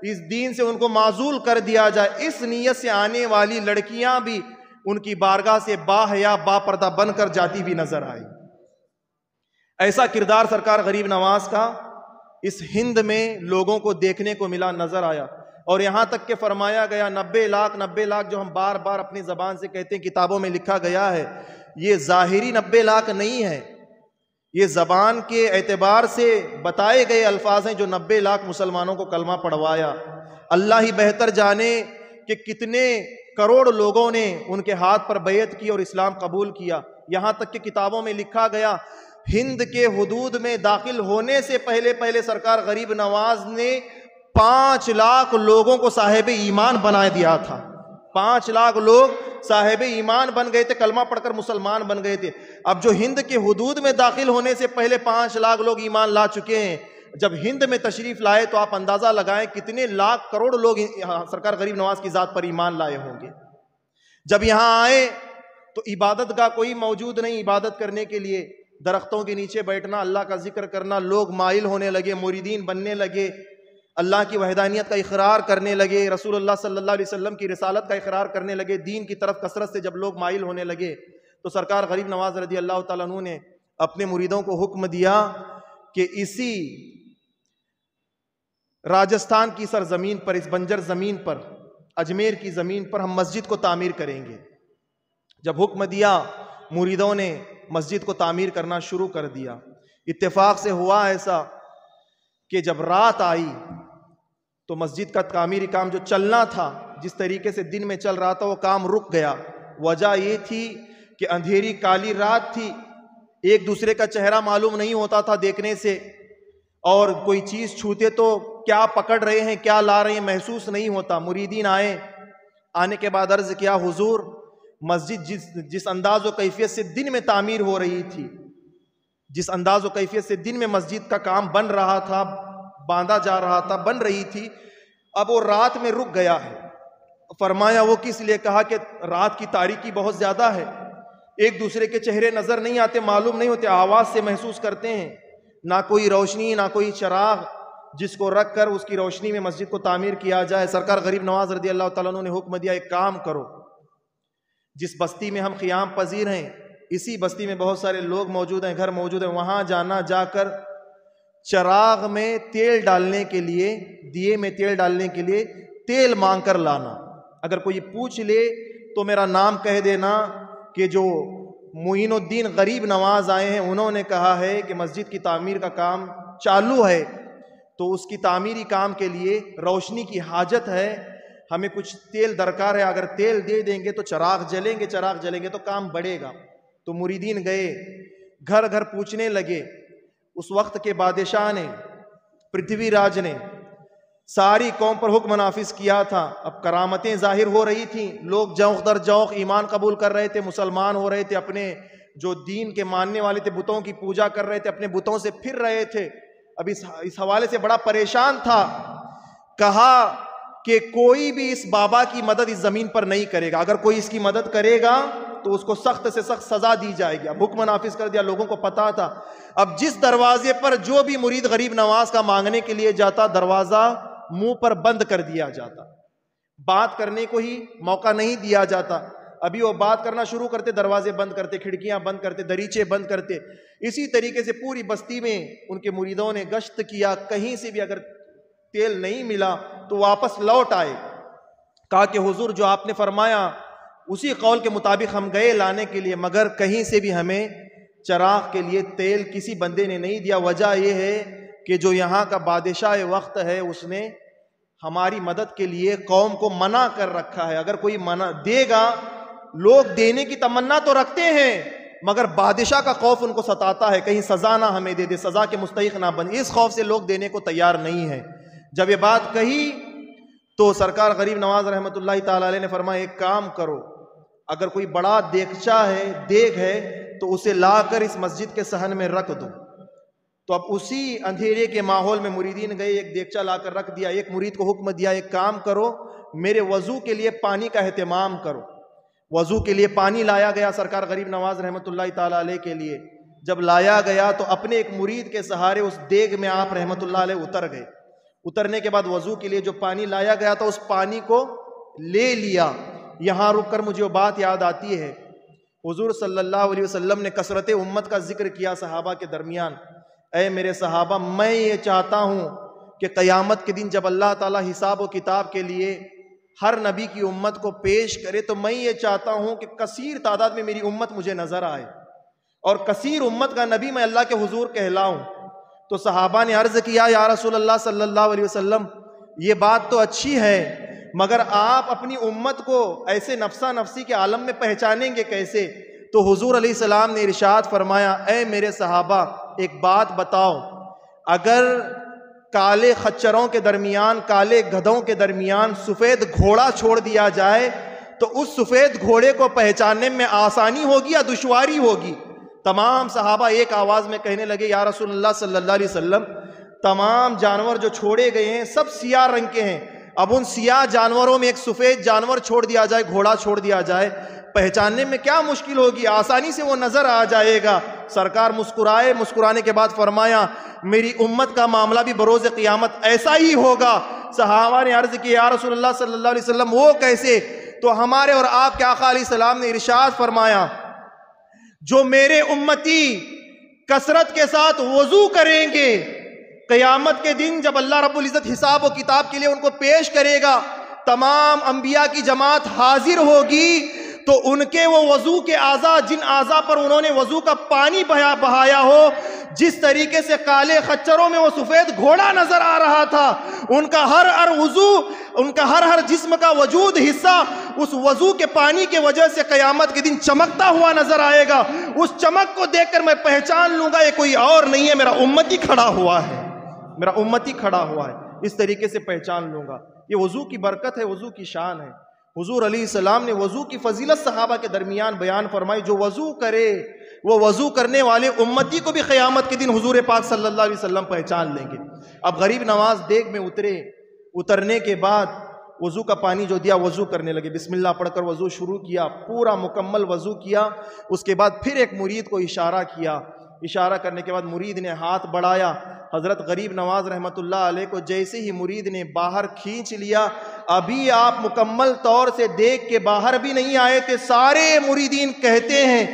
اس دین سے ان کو معزول کر دیا جائے. اس نیت سے آنے والی لڑکیاں بھی ان کی بارگاہ سے باحیا با پردہ بن کر جاتی ہوئی نظر آئی. ایسا کردار سرکار غریب نواز کا اس ہند میں لوگوں کو دیکھنے کو ملا، نظر آیا. اور یہاں تک کہ فرمایا گیا 90 لاکھ جو ہم بار بار اپنی زبان سے کہتے ہیں، کتابوں میں لکھا گیا ہے، یہ ظاہری 90 لاکھ نہیں ہے، یہ زبان کے اعتبار سے بتائے گئے الفاظ ہیں جو 90 لاکھ مسلمانوں کو کلمہ پڑھوایا۔ اللہ ہی بہتر جانے کہ کتنے کروڑ لوگوں نے ان کے ہاتھ پر بیعت کی اور اسلام قبول کیا۔ یہاں تک کہ کتابوں میں لکھا گیا ہند کے حدود میں داخل ہونے سے پہلے سرکار غریب نواز نے 5 لاکھ لوگوں کو صاحب ایمان بنا دیا تھا۔ 5 لاکھ لوگ صاحب ایمان بن گئے تھے، کلمہ پڑھ کر مسلمان بن گئے تھے۔ اب جو ہند کے حدود میں داخل ہونے سے پہلے 5 لاکھ لوگ ایمان لا چکے ہیں، جب ہند میں تشریف لائے تو آپ اندازہ لگائیں کتنے لاکھ کروڑ لوگ سرکار غریب نواز کی ذات پر ایمان لائے ہوں گے۔ جب یہاں آئے تو عبادت گاہ کوئی موجود نہیں، عبادت کرنے کے لیے درختوں کے نیچے بیٹھنا، اللہ کا ذکر کرنا، لوگ مائل ہونے لگے، مریدین بننے لگے، اللہ کی وحدانیت کا اقرار کرنے لگے، رسول اللہ صلی اللہ علیہ وسلم کی رسالت کا اقرار کرنے لگے، دین کی طرف کثرت سے جب لوگ مائل ہونے لگے تو سرکار غریب نواز رضی اللہ تعالیٰ عنہ نے اپنے مریدوں کو حکم دیا کہ اسی راجستھان کی سرزمین پر، اس بنجر زمین پر، اجمیر کی زمین پر ہم مسجد کو تعمیر کریں گے۔ جب حکم دیا مریدوں نے مسجد کو تعمیر کرنا شروع کر دیا۔ اتفاق سے ہوا ایسا کہ جب رات آئی تو مسجد کا تعمیری کام جو چلنا تھا، جس طریقے سے دن میں چل رہا تھا، وہ کام رک گیا۔ وجہ یہ تھی کہ اندھیری کالی رات تھی، ایک دوسرے کا چہرہ معلوم نہیں ہوتا تھا دیکھنے سے، اور کوئی چیز چھوتے تو کیا پکڑ رہے ہیں کیا لا رہے ہیں محسوس نہیں ہوتا۔ مریدین آنے کے بعد عرض کیا حضور مسجد جس انداز و کیفیت سے دن میں تعمیر ہو رہی تھی، جس انداز و کیفیت سے دن میں مسجد کا کام بن رہا تھا، باندھا جا رہا تھا، بن رہی تھی، اب وہ رات میں رک گیا ہے۔ فرمایا وہ کس لیے؟ کہا کہ رات کی تاریکی بہت زیادہ ہے، ایک دوسرے کے چہرے نظر نہیں آتے، معلوم نہیں ہوتے، آواز سے محسوس کرتے ہیں، نہ کوئی روشنی نہ کوئی چراغ جس کو رکھ کر اس کی روشنی میں مسجد کو تعمیر کیا جائے۔ سرکار غریب نواز رضی اللہ تعالیٰ عنہ نے حکم دیا ایک کام کرو، جس بستی میں ہم قیام پذیر ہیں اسی بستی میں بہت سارے لوگ موجود ہیں، گھر موجود ہیں، وہاں جانا، جا کر چراغ میں تیل ڈالنے کے لیے، دیے میں تیل ڈالنے کے لیے تیل مانگ کر لانا۔ اگر کوئی پوچھ لے تو میرا نام کہہ دینا کہ جو معین الدین غریب نواز آئے ہیں انہوں نے کہا ہے کہ مسجد کی تعمیر کا کام چالو ہے، تو اس کی تعمیری کام کے لیے روشنی کی حاجت ہے، ہمیں کچھ تیل درکار ہے، اگر تیل دے دیں گے تو چراغ جلیں گے تو کام بڑھے گا۔ تو مریدین گئے، گھر گھر پوچھنے لگے۔ اس وقت کے بادشاہ نے، پرتھوی راج نے ساری قوم پر حکم نافذ کیا تھا۔ اب کرامتیں ظاہر ہو رہی تھیں، لوگ جوق در جوق ایمان قبول کر رہے تھے، مسلمان ہو رہے تھے، اپنے جو دین کے ماننے والے تھے بتوں کی پوجا کر رہے تھے، اپنے بتوں سے پھر رہے تھے۔ اب اس حوالے سے بڑا پریشان تھا، کہا کہ کوئی بھی اس بابا کی مدد اس زمین پر نہیں کرے گا، اگر کوئی اس کی مدد کرے گا تو اس کو سخت سے سخت سزا دی جائے گی۔ اب حکم نافذ کر دیا، لوگوں کو پتا تھا۔ اب جس دروازے پر جو بھی مرید غریب نواز کا مانگنے کے لیے جاتا، دروازہ منہ پر بند کر دیا جاتا، بات کرنے کو ہی موقع نہیں دیا جاتا۔ ابھی وہ بات کرنا شروع کرتے، دروازے بند کرتے، کھڑکیاں بند کرتے، دریچے بند کرتے۔ اسی طریقے سے پوری بستی میں ان کے مریدوں نے گشت کیا، کہیں سے بھی اگر تیل نہیں ملا تو واپس لوٹ آئے۔ کہا کہ حضور جو آپ نے فرمایا اسی قول کے مطابق ہم گئے لانے کے لیے، مگر کہیں سے بھی ہمیں چراغ کے لیے تیل کسی بندے نے نہیں دیا۔ وجہ یہ ہے کہ جو یہاں کا بادشاہ وقت ہے اس نے ہماری مدد کے لیے قوم کو منع کر رکھا ہے۔ اگر کوئی منع دے گا، لوگ دینے کی تمنا تو رکھتے ہیں مگر بادشاہ کا خوف ان کو ستاتا ہے، کہیں سزا نہ ہمیں دے دے، سزا کے مستحق نہ بن، اس خوف سے لوگ دینے کو تیار نہیں ہیں۔ جب یہ بات کہی تو سرکار غریب نواز رحمۃ اللہ تعالی علیہ نے فرمایا ایک کام کرو، اگر کوئی بڑا دیگچا ہے، دیگ ہے تو اسے لا کر اس مسجد کے صحن میں رکھ دو۔ تو اب اسی اندھیرے کے ماحول میں مریدین گئے، ایک دیگچا لا کر رکھ دیا۔ ایک مرید کو حکم دیا ایک کام کرو، میرے وضو کے لیے پانی کا اہتمام کرو۔ وضو کے لیے پانی لایا گیا سرکار غریب نواز رحمۃ اللہ تعالی علیہ کے لیے۔ جب لایا گیا تو اپنے ایک مرید کے سہارے اس دیگ میں آپ رحمۃ اللہ علیہ اتر گئے۔ اترنے کے بعد وضو کے لیے جو پانی لایا گیا تھا اس پانی کو لے لیا۔ یہاں رک کر مجھے وہ بات یاد آتی ہے، حضور صلی اللہ علیہ وسلم نے کثرت امت کا ذکر کیا صحابہ کے درمیان۔ اے میرے صحابہ، میں یہ چاہتا ہوں کہ قیامت کے دن جب اللہ تعالیٰ حساب و کتاب کے لیے ہر نبی کی امت کو پیش کرے تو میں یہ چاہتا ہوں کہ کثیر تعداد میں میری امت مجھے نظر آئے۔ اور کثیر امت کا نبی میں اللہ کے حضور کہلاؤں۔ تو صحابہ نے عرض کیا یا رسول اللہ صلی اللہ علیہ وسلم یہ بات تو اچھی ہے، مگر آپ اپنی امت کو ایسے نفسا نفسی کے عالم میں پہچانیں گے کیسے؟ تو حضور علیہ السلام نے ارشاد فرمایا اے میرے صحابہ ایک بات بتاؤ، اگر کالے خچروں کے درمیان، کالے گدھوں کے درمیان سفید گھوڑا چھوڑ دیا جائے تو اس سفید گھوڑے کو پہچاننے میں آسانی ہوگی یا دشواری ہوگی؟ تمام صحابہ ایک آواز میں کہنے لگے یا رسول اللہ صلی اللہ علیہ وسلم تمام جانور جو چھوڑے گئے ہیں سب سیاہ رنگ کے ہیں، اب ان سیاہ جانوروں میں ایک سفید جانور چھوڑ دیا جائے، گھوڑا چھوڑ دیا جائے، پہچاننے میں کیا مشکل ہوگی، آسانی سے وہ نظر آ جائے گا۔ سرکار مسکرائے، مسکرانے کے بعد فرمایا میری امت کا معاملہ بھی بروز قیامت ایسا ہی ہوگا۔ صحابہ نے عرض کی یا رسول اللہ صلی اللہ علیہ وسلم وہ کیسے؟ تو ہمارے اور آپ کے آقا علیہ السلام نے ارشاد فرمایا جو میرے امتی کثرت کے ساتھ وضو کریں گے، قیامت کے دن جب اللہ رب العزت حساب و کتاب کے لیے ان کو پیش کرے گا، تمام انبیاء کی جماعت حاضر ہوگی، تو ان کے وہ وضو کے اعضاء، جن اعضاء پر انہوں نے وضو کا پانی بہایا ہو، جس طریقے سے کالے خچروں میں وہ سفید گھوڑا نظر آ رہا تھا، ان کا ہر وضو، ان کا ہر جسم کا وجود حصہ اس وضو کے پانی کے وجہ سے قیامت کے دن چمکتا ہوا نظر آئے گا۔ اس چمک کو دیکھ کر میں پہچان لوں گا یہ کوئی اور نہیں ہے، میرا امتی کھڑا ہوا ہے، میرا امتی کھڑا ہوا ہے، اس طریقے سے پہچان لوں گا۔ یہ وضو کی برکت ہے، وضو کی شان ہے۔ حضور علیہ السلام نے وضو کی فضیلت صحابہ کے درمیان بیان فرمائی، جو وضو کرے وہ وضو کرنے والے امتی کو بھی قیامت کے دن حضور پاک صلی اللہ علیہ وسلم پہچان لیں گے۔ اب غریب نواز دیگ میں اترنے کے بعد وضو کا پانی جو دیا، وضو کرنے لگے، بسم اللہ پڑھ کر وضو شروع کیا، پورا مکمل وضو کیا۔ اس کے بعد پھر ایک مرید کو اشارہ کیا، اشارہ کرنے کے بعد مرید نے ہاتھ بڑھایا، حضرت غریب نواز رحمت اللہ علیہ کو جیسے ہی مرید نے باہر کھینچ لیا، ابھی آپ مکمل طور سے دیگ کے باہر بھی نہیں آئے تھے، سارے مریدین کہتے ہیں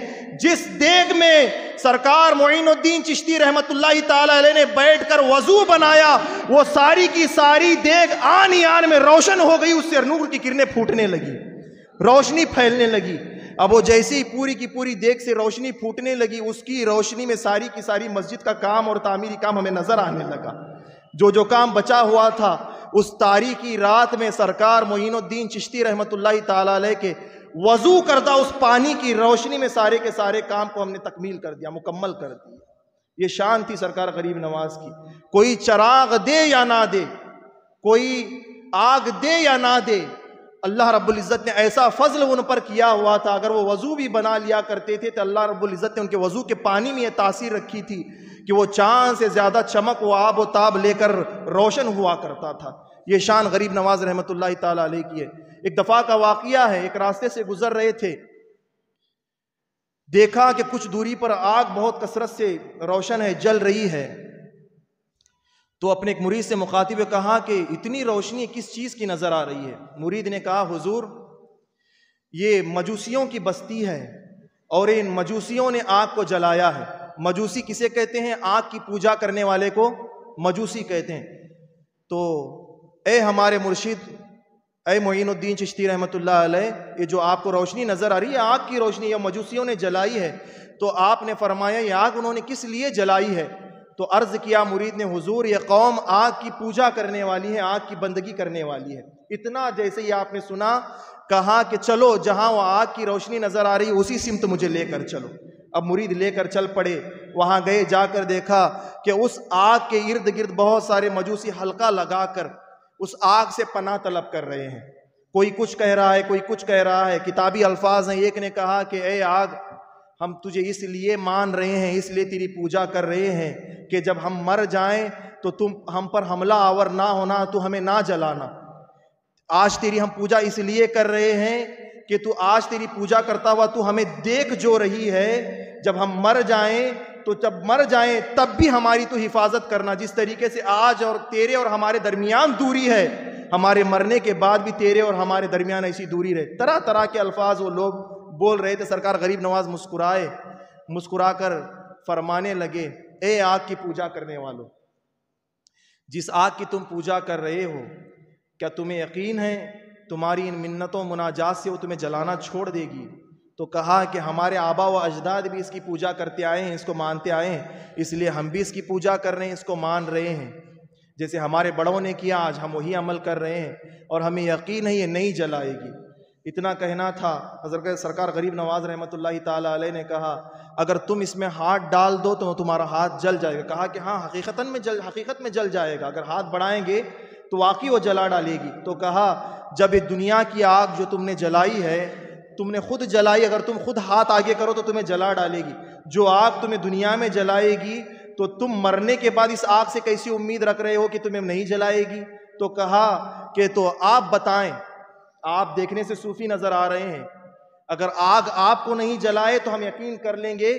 جس دیگ میں سرکار معین الدین چشتی رحمت اللہ تعالی علیہ نے بیٹھ کر وضو بنایا، وہ ساری کی ساری دیگ آن ہی آن میں روشن ہو گئی، اس سے نور کی کرنیں پھوٹنے لگی، روشنی پھیلنے لگی۔ اب وہ جیسے ہی پوری کی پوری دیگ سے روشنی پھوٹنے لگی، اس کی روشنی میں ساری کی ساری مسجد کا کام اور تعمیری کام ہمیں نظر آنے لگا۔ جو کام بچا ہوا تھا اس تاریکی رات میں سرکار معین الدین چشتی رحمت اللہ تعالی علیہ کے وضو کردہ اس پانی کی روشنی میں سارے کے سارے کام کو ہم نے تکمیل کر دیا، مکمل کر دیا۔ یہ شان تھی سرکار غریب نواز کی، کوئی چراغ دے یا نہ دے، کوئی آگ دے یا نہ دے، اللہ رب العزت نے ایسا فضل ان پر کیا ہوا تھا۔ اگر وہ وضو بھی بنا لیا کرتے تھے تو اللہ رب العزت نے ان کے وضو کے پانی میں یہ تاثیر رکھی تھی کہ وہ چاند سے زیادہ چمک و آب و تاب لے کر روشن ہوا کرتا تھا۔ یہ شان غریب نواز رحمت اللہ تعالی علیہ کی ہے۔ ایک دفعہ کا واقعہ ہے، ایک راستے سے گزر رہے تھے، دیکھا کہ کچھ دوری پر آگ بہت کثرت سے روشن ہے، جل رہی ہے، تو اپنے ایک مرید سے مخاطب کہا کہ اتنی روشنی کس چیز کی نظر آ رہی ہے؟ مرید نے کہا حضور یہ مجوسیوں کی بستی ہے اور ان مجوسیوں نے آگ کو جلایا ہے۔ مجوسی کسے کہتے ہیں؟ آگ کی پوجا کرنے والے کو مجوسی کہتے ہیں۔ تو اے ہمارے مرشد، اے معین الدین چشتی رحمت اللہ علیہ، یہ جو آپ کو روشنی نظر آ رہی ہے آگ کی روشنی، یہ مجوسیوں نے جلائی ہے۔ تو آپ نے فرمایا یہ آگ انہوں نے کس لیے جلائی ہے؟ تو عرض کیا مرید نے حضور یہ قوم آگ کی پوجا کرنے والی ہے، آگ کی بندگی کرنے والی ہے۔ اتنا جیسے ہی آپ نے سنا، کہا کہ چلو جہاں وہ آگ کی روشنی نظر آ رہی اسی سمت مجھے لے کر چلو۔ اب مرید لے کر چل پڑے، وہاں گئے، جا کر دیکھا کہ اس آگ کے ارد گرد بہت سارے مجوسی حلقہ لگا کر اس آگ سے پناہ طلب کر رہے ہیں، کوئی کچھ کہہ رہا ہے، کوئی کچھ کہہ رہا ہے۔ کتابی الفاظ ہیں، ایک نے کہا کہ اے آگ ہم تجھے اس لیے مان رہے ہیں، اس لیے تیری پوجا کر رہے ہیں کہ جب ہم مر جائیں تو تم ہم پر حملہ آور نہ ہونا، تو ہمیں نہ جلانا۔ آج تیری ہم پوجا اس لیے کر رہے ہیں کہ تو آج تیری پوجا کرتا ہوا تو ہمیں دیکھ جو رہی ہے، جب ہم مر جائیں تو جب مر جائیں تب بھی ہماری تو حفاظت کرنا، جس طریقے سے آج اور تیرے اور ہمارے درمیان دوری ہے، ہمارے مرنے کے بعد بھی تیرے اور ہمارے درمیان ایسی دوری رہے۔ طرح طرح کے الفاظ وہ لوگ بول رہے تھے۔ سرکار غریب نواز مسکرائے، مسکرا کر فرمانے لگے اے آگ کی پوجا کرنے والوں، جس آگ کی تم پوجا کر رہے ہو، کیا تمہیں یقین ہے تمہاری ان منتوں مناجات سے وہ تمہیں جلانا چھوڑ دے گی؟ تو کہا کہ ہمارے آبا و اجداد بھی اس کی پوجا کرتے آئے ہیں، اس کو مانتے آئے ہیں، اس لیے ہم بھی اس کی پوجا کر رہے ہیں، اس کو مان رہے ہیں، جیسے ہمارے بڑوں نے کیا آج ہم وہی عمل کر رہے ہیں، اور ہمیں یقین ہے یہ نہیں جلائے گی۔ اتنا کہنا تھا، حضرت سرکار غریب نواز رحمۃ اللہ تعالیٰ علیہ نے کہا اگر تم اس میں ہاتھ ڈال دو تو تمہارا ہاتھ جل جائے گا۔ کہا کہ ہاں حقیقت میں جل جائے گا، اگر ہاتھ بڑھائیں گے تو واقعی وہ جلا ڈالے گی۔ تو کہا جب یہ دنیا کی آگ جو تم نے جلائی ہے، تم نے خود جلائی، اگر تم خود ہاتھ آگے کرو تو تمہیں جلا ڈالے گی۔ جو آگ تمہیں دنیا میں جلائے گی تو تم مرنے کے بعد اس آگ سے کیسی امید رکھ رہے ہو کہ تمہیں نہیں جلائے گی؟ تو کہا کہ تو آپ بتائیں، آپ دیکھنے سے صوفی نظر آ رہے ہیں، اگر آگ آپ کو نہیں جلائے تو ہم یقین کر لیں گے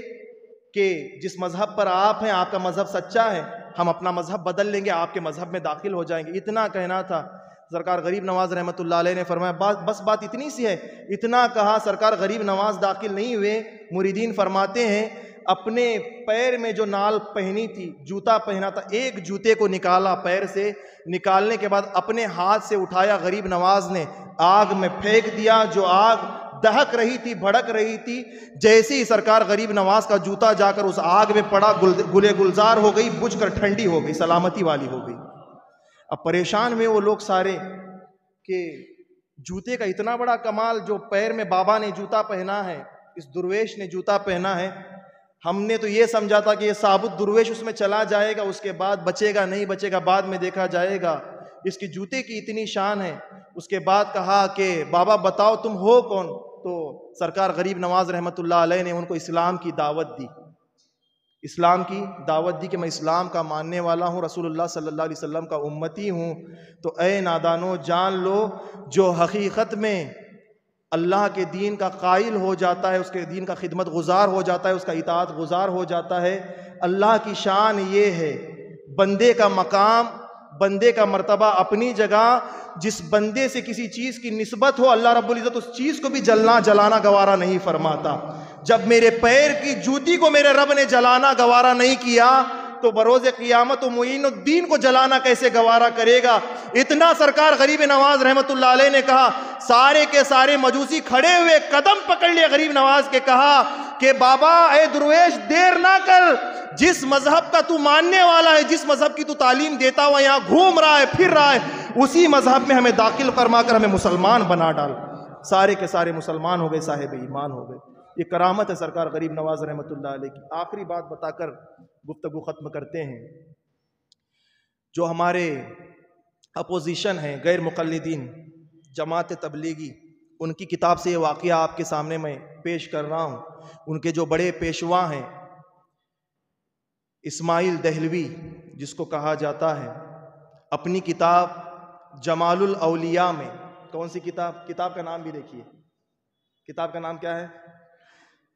کہ جس مذہب پر آپ ہیں آپ کا مذہب سچا ہے، ہم اپنا مذہب بدل لیں گے، آپ کے مذہب میں داخل ہو جائیں گے۔ اتنا کہنا تھا۔ سرکار غریب نواز رحمۃ اللہ علیہ نے فرمایا بس بات اتنی سی ہے۔ اتنا کہا، سرکار غریب نواز داخل نہیں ہوئے۔ مریدین فرماتے ہیں اپنے پیر میں جو نال پہنی تھی، جوتا پہنا تھا، ایک جوتے کو نکالا پیر سے، نکالنے کے بعد اپنے ہاتھ سے اٹھایا غریب نواز نے، آگ میں پھینک دیا۔ جو آگ دہک رہی تھی، بھڑک رہی تھی، جیسے ہی سرکار غریب نواز کا جوتا جا کر اس آگ میں پڑا، گلے گلزار ہو گئی، بجھ کر ٹھنڈی ہو گئی، سلامتی والی ہو گئی۔ اب پریشان ہوئے وہ لوگ سارے کہ جوتے کا اتنا بڑا کمال، جو پیر میں بابا نے جوتا پہنا ہے، اس درویش نے جوتا پہنا ہے، ہم نے تو یہ سمجھا تھا کہ یہ ثابت درویش اس میں چلا جائے گا، اس کے بعد بچے گا نہیں بچے گا بعد میں دیکھا جائے گا، اس کی جوتے کی اتنی شان ہے۔ اس کے بعد کہا کہ بابا بتاؤ تم ہو کون؟ تو سرکار غریب نواز رحمۃ اللہ علیہ نے ان کو اسلام کی دعوت دی، اسلام کی دعوت دی کہ میں اسلام کا ماننے والا ہوں، رسول اللہ صلی اللہ علیہ وسلم کا امتی ہوں۔ تو اے نادانو جان لو، جو حقیقت میں اللہ کے دین کا قائل ہو جاتا ہے، اس کے دین کا خدمت گزار ہو جاتا ہے، اس کا اطاعت گزار ہو جاتا ہے، اللہ کی شان یہ ہے، بندے کا مقام، بندے کا مرتبہ اپنی جگہ، جس بندے سے کسی چیز کی نسبت ہو، اللہ رب العزت اس چیز کو بھی جلانا گوارا نہیں فرماتا۔ جب میرے پیر کی جوتی کو میرے رب نے جلانا گوارا نہیں کیا تو بروز قیامت و معین الدین کو جلانا کیسے گوارا کرے گا؟ اتنا سرکار غریب نواز رحمۃ اللہ علیہ نے کہا۔ سارے کے سارے مجوسی کھڑے ہوئے، قدم پکڑ لیے غریب نواز کے، کہا کہ بابا اے درویش دیر نہ کر، جس مذہب کا تو ماننے والا ہے، جس مذہب کی تو تعلیم دیتا ہوا یہاں گھوم رہا ہے، پھر رہا ہے، اسی مذہب میں ہمیں داخل فرما کر ہمیں مسلمان بنا ڈال۔ سارے کے سارے مسلمان ہو گئے، صاحب ایمان ہو گئے۔ یہ کرامت ہے سرکار غریب نواز رحمۃ اللہ علیہ کی۔ آخری بات بتا کر گفتگو ختم کرتے ہیں۔ جو ہمارے اپوزیشن ہیں، غیر مقلدین، جماعت تبلیغی، ان کی کتاب سے یہ واقعہ آپ کے سامنے میں پیش کر رہا ہوں۔ ان کے جو بڑے پیشوا ہیں اسماعیل دہلوی جس کو کہا جاتا ہے، اپنی کتاب جمال الاولیاء میں، کون سی کتاب کا نام بھی دیکھیے، کتاب کا نام کیا ہے؟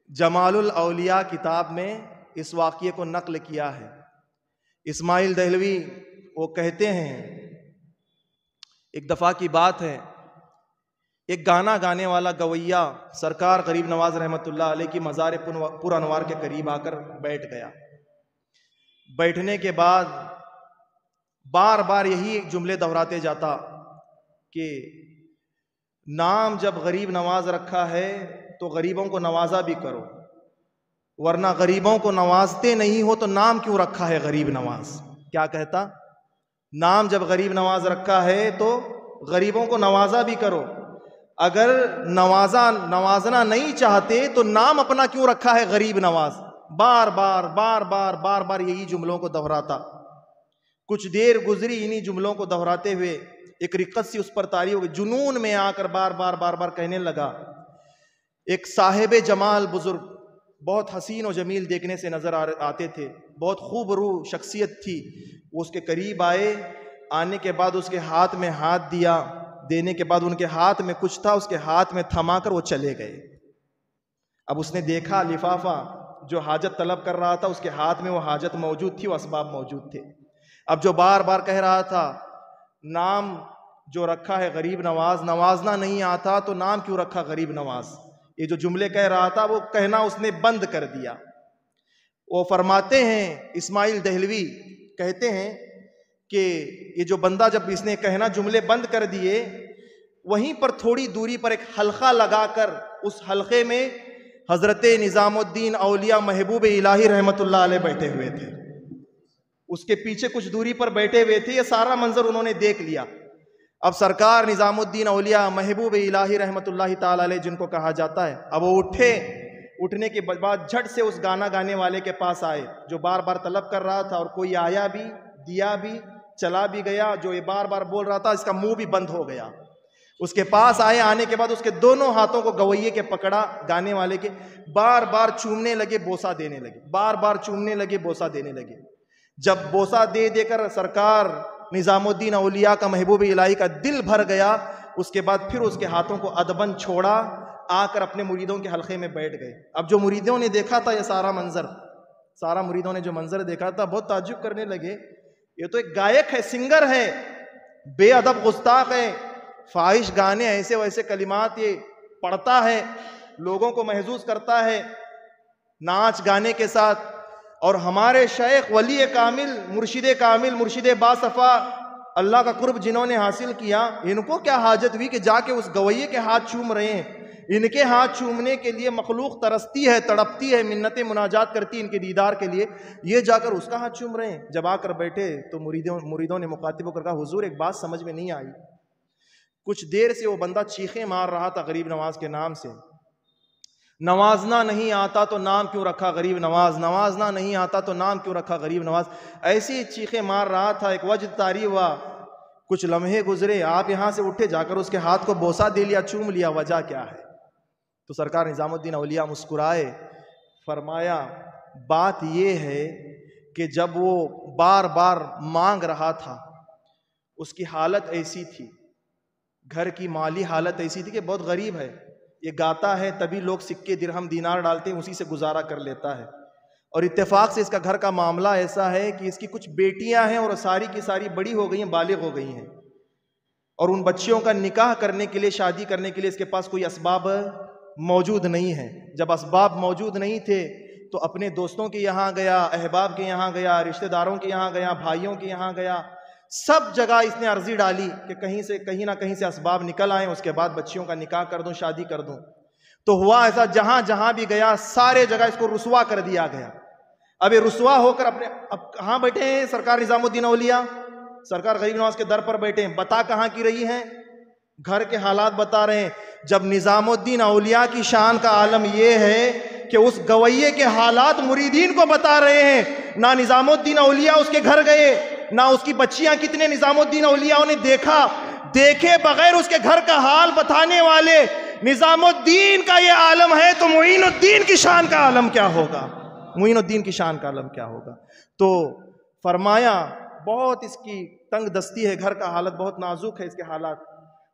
جمال الاولیاء کتاب میں اس واقعے کو نقل کیا ہے۔ اسماعیل دہلوی وہ کہتے ہیں، ایک دفعہ کی بات ہے، ایک گانا گانے والا گویا سرکار غریب نواز رحمۃ اللہ علیہ کی مزار پر انوار کے قریب آ کر بیٹھ گیا۔ بیٹھنے کے بعد بار بار یہی جملے دہراتے جاتا کہ نام جب غریب نواز رکھا ہے تو غریبوں کو نوازا بھی کرو، ورنہ غریبوں کو نوازتے نہیں ہو تو نام کیوں رکھا ہے غریب نواز؟ کیا کہتا؟ نام جب غریب نواز رکھا ہے تو غریبوں کو نوازا بھی کرو، اگر نوازنا نہیں چاہتے تو نام اپنا کیوں رکھا ہے غریب نواز؟ بار بار یہی جملوں کو دہراتا۔ کچھ دیر گزری انہی جملوں کو دہراتے ہوئے، ایک رقت سی اس پر طاری ہو گئی، جنون میں آ کر بار بار کہنے لگا۔ ایک صاحب جمال بزرگ، بہت حسین و جمیل دیکھنے سے نظر آتے تھے، بہت خوب روح شخصیت تھی، وہ اس کے قریب آئے، آنے کے بعد اس کے ہاتھ میں ہاتھ دیا، دینے کے بعد ان کے ہاتھ میں کچھ تھا، اس کے ہاتھ میں تھما کر وہ چلے گئے۔ اب اس نے دیکھا لفافہ جو حاجت طلب کر رہا تھا، اس کے ہاتھ میں وہ حاجت موجود تھی، وہ اسباب موجود تھے۔ اب جو بار بار کہہ رہا تھا نام جو رکھا ہے غریب نواز، نوازنا نہیں آتا تو نام کیوں رکھا غریب نواز؟ یہ جو جملے کہہ رہا تھا وہ کہنا اس نے بند کر دیا۔ وہ فرماتے ہیں، اسماعیل دہلوی کہتے ہیں کہ یہ جو بندہ جب اس نے کہنا جملے بند کر دیے، وہیں پر تھوڑی دوری پر ایک حلقہ لگا کر اس حلقے میں حضرت نظام الدین اولیاء محبوب الہی رحمت اللہ علیہ بیٹھے ہوئے تھے، اس کے پیچھے کچھ دوری پر بیٹھے ہوئے تھے، یہ سارا منظر انہوں نے دیکھ لیا۔ اب سرکار نظام الدین اولیاء محبوب الہی رحمت اللہ تعالی علیہ جن کو کہا جاتا ہے، اب وہ اٹھنے کے بعد جھٹ سے اس گانا گانے والے کے پاس آئے جو بار بار طلب کر رہا تھا، اور کوئی آیا بھی، دیا بھی، چلا بھی گیا، جو یہ بار بار بول رہا تھا اس کا منہ بھی بند ہو گیا۔ اس کے پاس آئے، آنے کے بعد اس کے دونوں ہاتھوں کو گویے کے پکڑا، گانے والے کے، بار بار چومنے لگے، بوسہ دینے لگے، بار بار چومنے لگے، بوسہ دینے لگے۔ جب بوسہ دے دے کر سرکار نظام الدین اولیاء کا محبوب الہی کا دل بھر گیا، اس کے بعد پھر اس کے ہاتھوں کو ادباً چھوڑا، آ کر اپنے مریدوں کے حلقے میں بیٹھ گئے۔ اب جو مریدوں نے دیکھا تھا یہ سارا مریدوں نے جو منظر دیکھا تھا بہت تعجب کرنے لگے، یہ تو ایک گائک ہے، سنگر ہے، بے ادب گستاخ ہے، فاحش گانے ایسے ویسے کلمات یہ پڑھتا ہے، لوگوں کو محظوظ کرتا ہے ناچ گانے کے ساتھ، اور ہمارے شیخ ولی کامل، مرشد باصفا، اللہ کا قرب جنہوں نے حاصل کیا، ان کو کیا حاجت ہوئی کہ جا کے اس گویے کے ہاتھ چوم رہے ہیں؟ ان کے ہاتھ چومنے کے لیے مخلوق ترستی ہے، تڑپتی ہے، منتیں مناجات کرتی ان کے دیدار کے لیے، یہ جا کر اس کا ہاتھ چوم رہے ہیں۔ جب آ کر بیٹھے تو مریدوں نے مخاطب ہو کر کہا، حضور ایک بات سمجھ میں نہیں آئی۔ کچھ دیر سے وہ بندہ چیخیں مار رہا تھا غریب نواز کے نام سے، نوازنا نہیں آتا تو نام کیوں رکھا غریب نواز، نوازنا نہیں آتا تو نام کیوں رکھا غریب نواز، ایسی چیخیں مار رہا تھا۔ ایک وجد طاری ہوا، کچھ لمحے گزرے، آپ یہاں سے اٹھے، جا کر اس کے ہاتھ کو بوسہ دے لیا، چوم لیا، وجہ کیا ہے؟ تو سرکار نظام الدین اولیاء مسکرائے، فرمایا بات یہ ہے کہ جب وہ بار بار مانگ رہا تھا، اس کی حالت ایسی تھی، گھر کی مالی حالت ایسی تھی کہ بہت غریب ہے، یہ گاتا ہے تبھی لوگ سکے درہم دینار ڈالتے ہیں، اسی سے گزارا کر لیتا ہے، اور اتفاق سے اس کا گھر کا معاملہ ایسا ہے کہ اس کی کچھ بیٹیاں ہیں اور ساری کی ساری بڑی ہو گئی ہیں، بالغ ہو گئی ہیں، اور ان بچیوں کا نکاح کرنے کے لیے، شادی کرنے کے لیے اس کے پاس کوئی اسباب موجود نہیں ہے۔ جب اسباب موجود نہیں تھے تو اپنے دوستوں کے یہاں گیا، احباب کے یہاں گیا، رشتہ داروں کے یہاں گیا، بھائیوں کے یہاں گیا، سب جگہ اس نے عرضی ڈالی کہ کہیں نہ کہیں سے اسباب نکل آئیں، اس کے بعد بچیوں کا نکاح کر دوں، شادی کر دوں۔ تو ہوا ایسا، جہاں بھی گیا سارے جگہ اس کو رسوا کر دیا گیا۔ اب یہ رسوا ہو کر اب کہاں بیٹھے ہیں سرکار نظام الدین اولیاء؟ سرکار غریب نواز کے در پر بیٹھے ہیں، بتا کہاں کی رہی ہیں؟ گھر کے حالات بتا رہے ہیں۔ جب نظام الدین اولیاء کی شان کا عالم یہ ہے کہ اس گویے کے حالات مریدین کو بتا رہے ہیں، نہ نظام الدین اولیاء اس کے گھر گئے، نہ اس کی بچیاں کتنے نظام الدین اولیاء نے دیکھے بغیر اس کے گھر کا حال بتانے والے نظام الدین کا یہ عالم ہے، تو معین الدین کی شان کا عالم کیا ہوگا؟ معین الدین کی شان کا عالم کیا ہوگا؟ تو فرمایا بہت اس کی تنگ دستی ہے، گھر کا حالت بہت نازک ہے، اس کے حالات،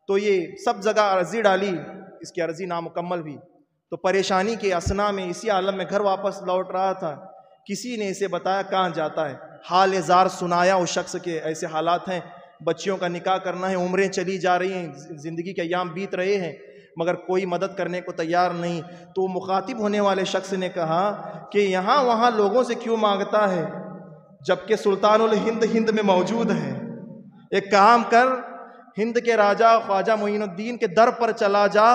تو یہ سب جگہ عرضی ڈالی، اس کی عرضی نامکمل بھی، تو پریشانی کے اسنا میں اسی عالم میں گھر واپس لوٹ رہا تھا، کسی نے اسے بتایا کہاں جاتا ہے، حال زار سنایا اس شخص کے ایسے حالات ہیں، بچیوں کا نکاح کرنا ہے، عمریں چلی جا رہی ہیں، زندگی کے ایام بیت رہے ہیں، مگر کوئی مدد کرنے کو تیار نہیں۔ تو مخاطب ہونے والے شخص نے کہا کہ یہاں وہاں لوگوں سے کیوں مانگتا ہے جبکہ سلطان الہند ہند میں موجود ہے؟ ایک کام کر، ہند کے راجہ خواجہ معین الدین کے در پر چلا جا،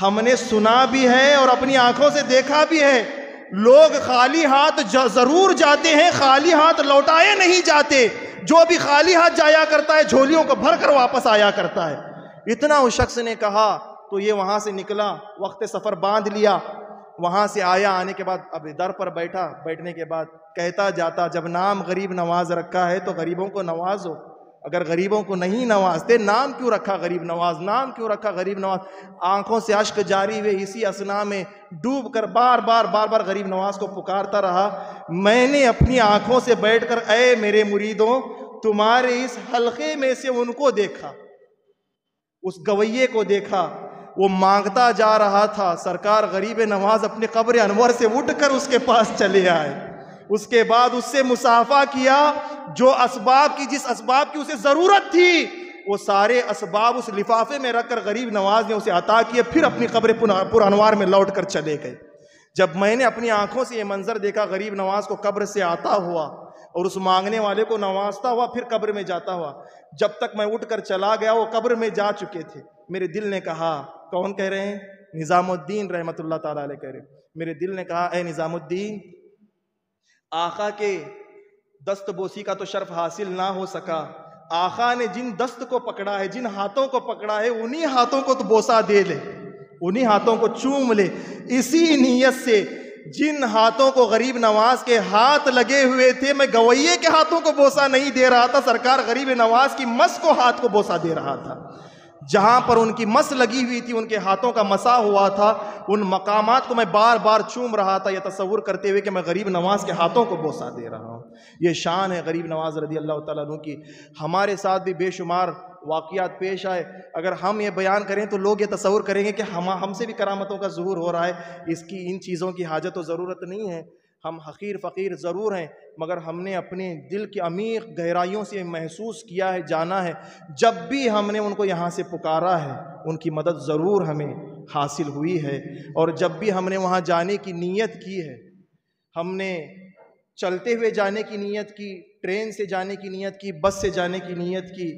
ہم نے سنا بھی ہے اور اپنی آنکھوں سے دیکھا بھی ہے، لوگ خالی ہاتھ ضرور جاتے ہیں، خالی ہاتھ لوٹائے نہیں جاتے، جو بھی خالی ہاتھ جایا کرتا ہے جھولیوں کو بھر کر واپس آیا کرتا ہے۔ اتنا اس شخص نے کہا تو یہ وہاں سے نکلا، وقت سفر باندھ لیا، وہاں سے آیا، آنے کے بعد اب در پر بیٹھا، بیٹھنے کے بعد کہتا جاتا، جب نام غریب نواز رکھا ہے تو غریبوں کو نوازو، اگر غریبوں کو نہیں نوازتے نام کیوں رکھا غریب نواز، نام کیوں رکھا غریب نواز؟ آنکھوں سے اشک جاری ہوئے، اسی اسنا میں ڈوب کر بار بار غریب نواز کو پکارتا رہا، میں نے اپنی آنکھوں سے بیٹھ کر اے میرے مریدوں تمہارے اس حلقے میں سے ان کو دیکھا، اس گویے کو دیکھا، وہ مانگتا جا رہا تھا، سرکار غریب نواز اپنے قبر انور سے اٹھ کر اس کے پاس چلے آئے، اس کے بعد اس سے مصافحہ کیا، جو اسباب کی جس اسباب کی اسے ضرورت تھی وہ سارے اسباب اس لفافے میں رکھ کر غریب نواز نے اسے عطا کیے، پھر اپنی قبر پر انوار میں لوٹ کر چلے گئے۔ جب میں نے اپنی آنکھوں سے یہ منظر دیکھا، غریب نواز کو قبر سے آتا ہوا اور اس مانگنے والے کو نوازتا ہوا، پھر قبر میں جاتا ہوا، جب تک میں اٹھ کر چلا گیا وہ قبر میں جا چکے تھے۔ میرے دل نے کہا، کون کہہ رہے ہیں؟ نظام الدین رحمت اللہ تعالیٰ علیہ کہہ رہے ہیں، میرے دل نے کہا اے نظام الدین، آقا کے دست بوسی کا تو شرف حاصل نہ ہو سکا، آقا نے جن دست کو پکڑا ہے، جن ہاتھوں کو پکڑا ہے، انہی ہاتھوں کو تو بوسہ دے لے، انہی ہاتھوں کو چوم لے۔ اسی نیت سے جن ہاتھوں کو غریب نواز کے ہاتھ لگے ہوئے تھے، میں گویے کے ہاتھوں کو بوسہ نہیں دے رہا تھا، سرکار غریب نواز کی مس کو ہاتھ کو بوسہ دے رہا تھا۔ جہاں پر ان کی مس لگی ہوئی تھی، ان کے ہاتھوں کا مسا ہوا تھا، ان مقامات کو میں بار بار چوم رہا تھا، یہ تصور کرتے ہوئے کہ میں غریب نواز کے ہاتھوں کو بوسہ دے رہا ہوں۔ یہ شان ہے غریب نواز رضی اللہ تعالیٰ عنہ کی۔ ہمارے ساتھ بھی بے شمار واقعات پیش آئے، اگر ہم یہ بیان کریں تو لوگ یہ تصور کریں گے کہ ہم سے بھی کرامتوں کا ظہور ہو رہا ہے۔ اس کی ان چیزوں کی حاجت و ضرورت نہیں ہے۔ ہم حقیر فقیر ضرور ہیں، مگر ہم نے اپنے دل کی عمیق گہرائیوں سے محسوس کیا ہے، جانا ہے، جب بھی ہم نے ان کو یہاں سے پکارا ہے ان کی مدد ضرور ہمیں حاصل ہوئی ہے، اور جب بھی ہم نے وہاں جانے کی نیت کی ہے، ہم نے چلتے ہوئے جانے کی نیت کی، ٹرین سے جانے کی نیت کی، بس سے جانے کی نیت کی،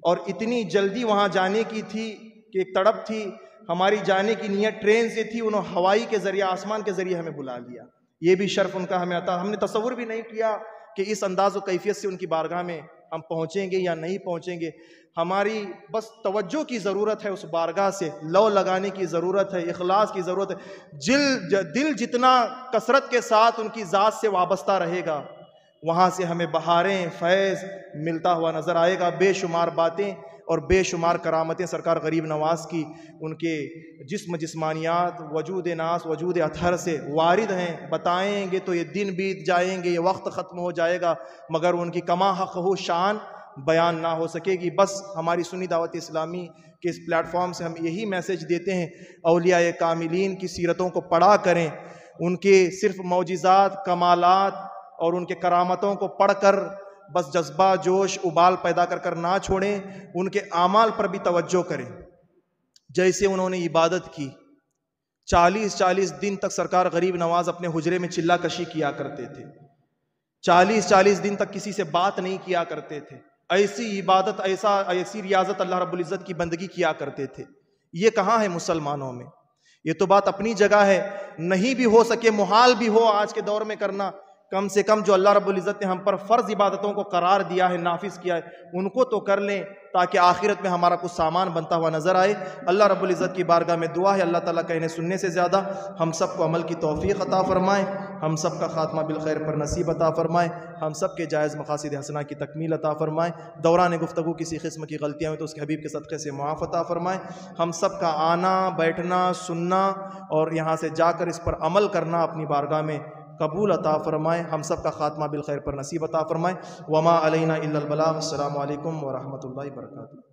اور اتنی جلدی وہاں جانے کی تھی کہ ایک تڑپ تھی، ہماری جانے کی نیت ٹرین سے تھی، انہوں ہوائی کے ذریعے، آسمان کے ذریعے ہمیں بلا لیا۔ یہ بھی شرف ان کا ہمیں عطا۔ ہم نے تصور بھی نہیں کیا کہ اس انداز و کیفیت سے ان کی بارگاہ میں ہم پہنچیں گے یا نہیں پہنچیں گے۔ ہماری بس توجہ کی ضرورت ہے، اس بارگاہ سے لو لگانے کی ضرورت ہے، اخلاص کی ضرورت ہے۔ دل جتنا کثرت کے ساتھ ان کی ذات سے وابستہ رہے گا، وہاں سے ہمیں بہاریں، فیض ملتا ہوا نظر آئے گا۔ بے شمار باتیں اور بے شمار کرامتیں سرکار غریب نواز کی ان کے جسم، جسمانیات، وجود ناس، وجود اطہر سے وارد ہیں۔ بتائیں گے تو یہ دن بیت جائیں گے، یہ وقت ختم ہو جائے گا، مگر ان کی کما حق ہو شان بیان نہ ہو سکے گی۔ بس ہماری سنی دعوت اسلامی کے اس پلیٹ فارم سے ہم یہی میسج دیتے ہیں، اولیاء کاملین کی سیرتوں کو پڑھا کریں، ان کے صرف معجزات، کمالات اور ان کے کرامتوں کو پڑھ کر بس جذبہ، جوش، ابال پیدا کر نہ چھوڑیں، ان کے اعمال پر بھی توجہ کریں۔ جیسے انہوں نے عبادت کی، 40 دن تک سرکار غریب نواز اپنے حجرے میں چلہ کشی کیا کرتے تھے، 40 دن تک کسی سے بات نہیں کیا کرتے تھے، ایسی عبادت، ایسی ریاضت اللہ رب العزت کی بندگی کیا کرتے تھے۔ یہ کہاں ہے مسلمانوں میں؟ یہ تو بات اپنی جگہ ہے، نہیں بھی ہو سکے، محال بھی ہو آج کے دور میں کرنا، کم سے کم جو اللہ رب العزت نے ہم پر فرض عبادتوں کو قرار دیا ہے، نافذ کیا ہے، ان کو تو کر لیں تاکہ آخرت میں ہمارا کچھ سامان بنتا ہوا نظر آئے۔ اللہ رب العزت کی بارگاہ میں دعا ہے، اللہ تعالیٰ کہنے سننے سے زیادہ ہم سب کو عمل کی توفیق عطا فرمائے، ہم سب کا خاتمہ بالخیر پر نصیب عطا فرمائے، ہم سب کے جائز مقاصد حسنہ کی تکمیل عطا فرمائے، دوران گفتگو کسی قسم کی غلطیاں ہوئی تو اس کے حبیب کے صدقے سے معاف عطا فرمائے، ہم سب کا آنا، بیٹھنا، سننا اور یہاں سے جا کر اس پر عمل کرنا اپنی بارگاہ میں قبول عطا فرمائے، ہم سب کا خاتمہ بالخیر پر نصیب عطا فرمائے۔ وما علینا الا البلاغ۔ السلام علیکم ورحمۃ اللہ وبرکاتہ۔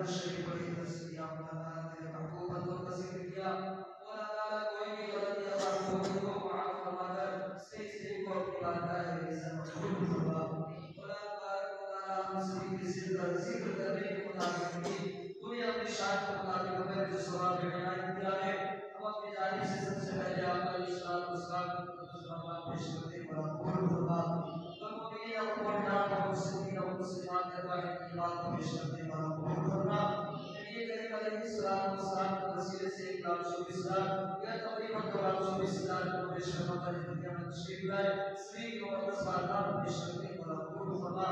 تشریف بڑی تشریف مولانا تیرے محبوب بندوں کا ذکر کیا مولانا کوئی بھی غلطی ہماری کو معاف فرما کر صحیح کو اپنی بارگاہ میں قبول فرما مولانا ہم سبھی کی ذکر کرنے کے مطابق دنیا اپنی شان کے مطابق ہمیں جو ثواب عنایت کیا ہے ہم اپنی جانب سے سب سے پہلے آپ کا اشارہ مسکان پیش کرتے ہیں قبول فرما المؤمنین والمؤمنات والمسلمین والمسلمات ارواح کی بات پیش کرتے ہیں قبول فرما نبی کریم علیہ السلام کے وسیلے سے ایک لاکھ 24 ہزار یا تقریباً 224 ہزار کو پیش فرما کر دنیا میں تشریف لائے سری کی مقدس بارگاہ پیش کرتے ہیں قبول فرما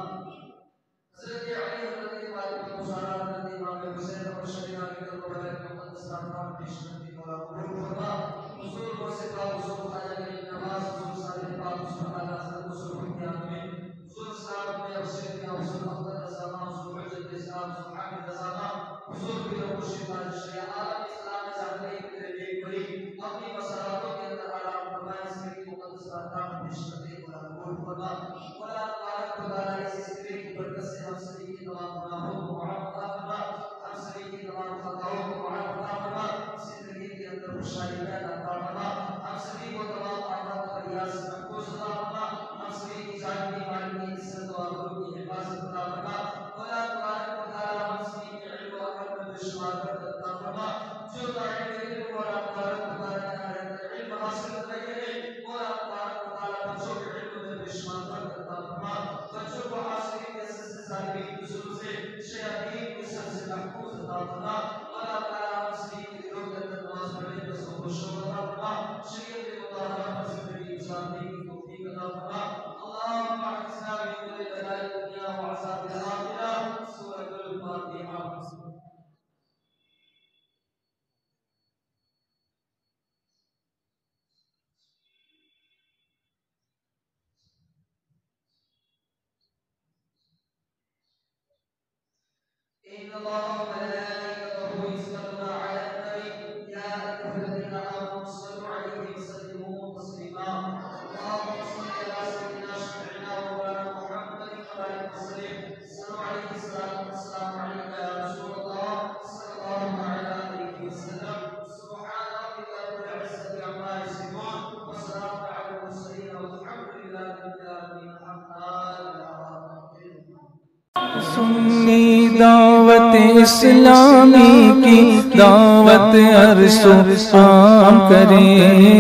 حضرت علی رضی اللہ عنہ کی مشارات کرتے امام حسین اور شریعہ کے دربار میں مقدس بارگاہ پیش کرتے ہیں قبول فرما حضور کو صفا حضور خواجہ کے نواز حضور صالح پاک حضور اعلی حضرت حضور کے آمین حضور صاحب نے افسر کیا حضور اختر رضا حضور حجت اسلام حضور حامد رضا حضور بھی رب شفا شیعہ عالم اسلام میں جانے کے لیے ایک بڑی اپنی مساراتوں کے اندر آرام فرمائے اس کی مقدس بارگاہ پیش کرتے ہیں قبول فرما مولا تبارک و تعالی اس سلسلے کی برکت سے ہم سبھی کی تمام گناہوں کو معاف فرما ہم سبھی کی تمام خطاؤں کو معاف فرما زندگی کے اندر خوشحالی پیدا فرما ہم سبھی کو تمام آفات اور ریاض سے محفوظ فرما ہم سبھی کی جان کی مال کی عزت و آبرو کی حفاظت فرما مولا تبارک و تعالی ہم سبھی کے علم و عمل میں دشوار عطا فرما جو طالب علم مولا تبارک و تعالی علم حاصل کر رہے ہیں مولا تبارک و تعالی بچوں کے علم میں دشوار عطا فرما بچوں کو حاصل کے سے ظالمین کی ظلم سے شیاطین کی شر سے محفوظ عطا فرما مولا تعالی ہم سبھی کے دلوں کے اندر نماز پڑھنے کا سبب و شوق عطا فرما شریعت مطہرہ پر زندگی گزارنے کی توفیق عطا فرما اللهم احفظنا من كل بلاء الدنيا وعذاب الاخره سورة الفاتحة إن الله وملائكته يصلون على النبي يا أيها الذين آمنوا صلوا عليه وسلموا تسليما اللهم صل على سيدنا شفيعنا ومولانا محمد وعلى وسلم صلوا عليه الصلاة والسلام عليك يا رسول الله صلى الله عليه وسلم سبحان ربك رب العزة عما يصفون وسلام على المرسلين والحمد لله رب العالمين سنی دعوت اسلامی کی دعوت عرش و عام کرے